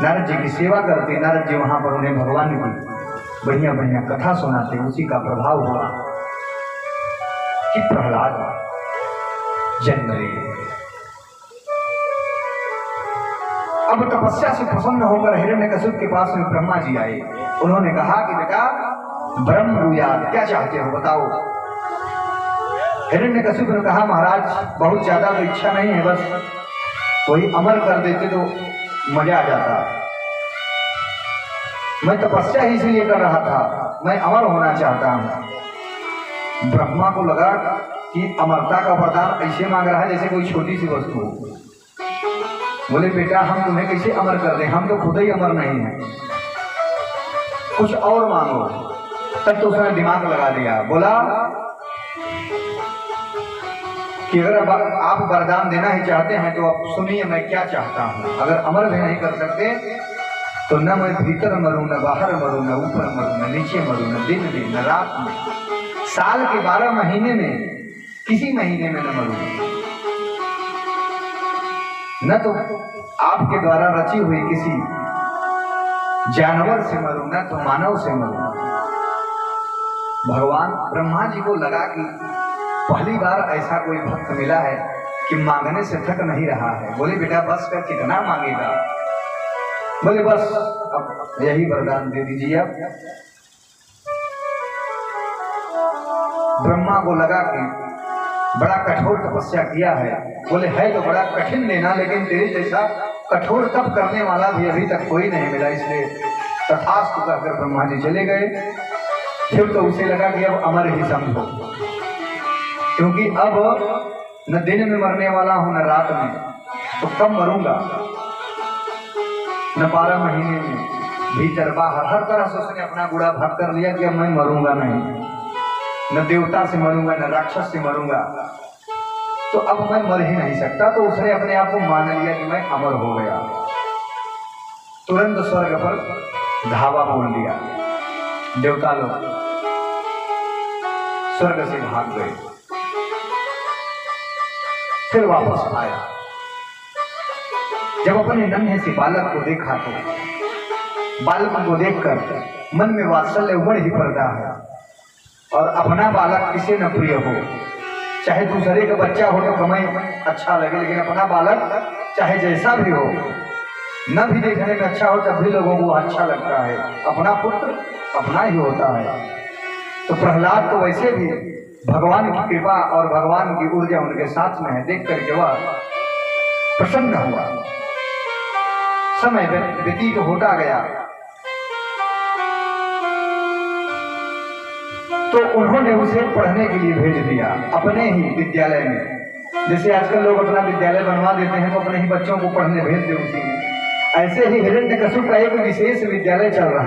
नारद जी की सेवा करते। नारद जी वहां पर उन्हें भगवान की बढ़िया बढ़िया कथा सुनाते। उसी का प्रभाव हुआ कि प्रहलाद जन्म ले। अब तपस्या से प्रसन्न होकर हिरण्यकशिप के पास में ब्रह्मा जी आए। उन्होंने कहा कि बेटा ब्रह्मयाद, क्या चाहते हो बताओ। हिरण्यकशिप ने कहा महाराज, बहुत ज्यादा तो इच्छा नहीं है, बस वही अमर कर देते तो मजा आ जाता। मैं तपस्या ही इसलिए कर रहा था, मैं अमर होना चाहता हूं। ब्रह्मा को लगा कि अमरता का वरदान ऐसे मांग रहा है जैसे कोई छोटी सी वस्तु हो। बोले बेटा, हम तुम्हें कैसे अमर कर दें, हम तो खुद ही अमर नहीं है, कुछ और मांगो। तब तो उसने दिमाग लगा दिया, बोला कि अगर आप वरदान देना ही चाहते हैं तो आप सुनिए मैं क्या चाहता हूं। अगर अमर भी नहीं कर सकते तो न मैं भीतर मरूं, न बाहर मरूं, न ऊपर मरूं, न नीचे मरूं, न दिन में न रात में, साल के 12 महीने में किसी महीने में न मरूं, न तो आपके द्वारा रची हुई किसी जानवर से मरूं, न तो मानव से मरूं। भगवान ब्रह्मा जी को लगा कि पहली बार ऐसा कोई भक्त मिला है कि मांगने से थक नहीं रहा है। बोले बेटा बस कर, कितना मांगेगा। बोले बस अब यही वरदान दे दीजिए आप। ब्रह्मा को लगा कि बड़ा कठोर तपस्या किया है। बोले है तो बड़ा कठिन लेना, लेकिन तेरे जैसा कठोर तप करने वाला भी अभी तक कोई नहीं मिला, इसलिए तथास्तु कहकर ब्रह्मा जी चले गए। फिर तो उसे लगा कि अब अमर ही समझो, क्योंकि अब न दिन में मरने वाला हूं न रात में, तो कब मरूंगा, न 12 महीने में, भीतर बाहर हर तरह से उसने अपना गुड़ा भाग कर लिया कि अब मैं मरूंगा नहीं, न देवता से मरूंगा न राक्षस से मरूंगा, तो अब मैं मर ही नहीं सकता। तो उसने अपने आप को मान लिया कि मैं अमर हो गया। तुरंत स्वर्ग पर धावा बोल दिया। देवता लोग स्वर्ग से भाग गए। फिर वापस आया। जब अपने नन्हे से बालक को देखा तो बालक को देखकर मन में वात्सल्य उमड़ ही पड़ता है। और अपना बालक किसे न प्रिय हो, चाहे दूसरे का बच्चा हो तो कमाई अच्छा लगे, लेकिन अपना बालक चाहे जैसा भी हो, न भी देखने में अच्छा हो तब भी लोगों को अच्छा लगता है। अपना पुत्र अपना ही होता है। तो प्रहलाद तो वैसे भी भगवान की कृपा और भगवान की ऊर्जा उनके साथ में है, देख करके वह प्रसन्न हुआ। समय व्यतीत होता गया तो उन्होंने उसे पढ़ने के लिए भेज दिया अपने ही विद्यालय में। जैसे आजकल लोग अपना विद्यालय बनवा देते हैं तो अपने ही बच्चों को पढ़ने भेज दे उसी में, ऐसे ही हिरण्यकशिपु का एक विशेष विद्यालय चल रहा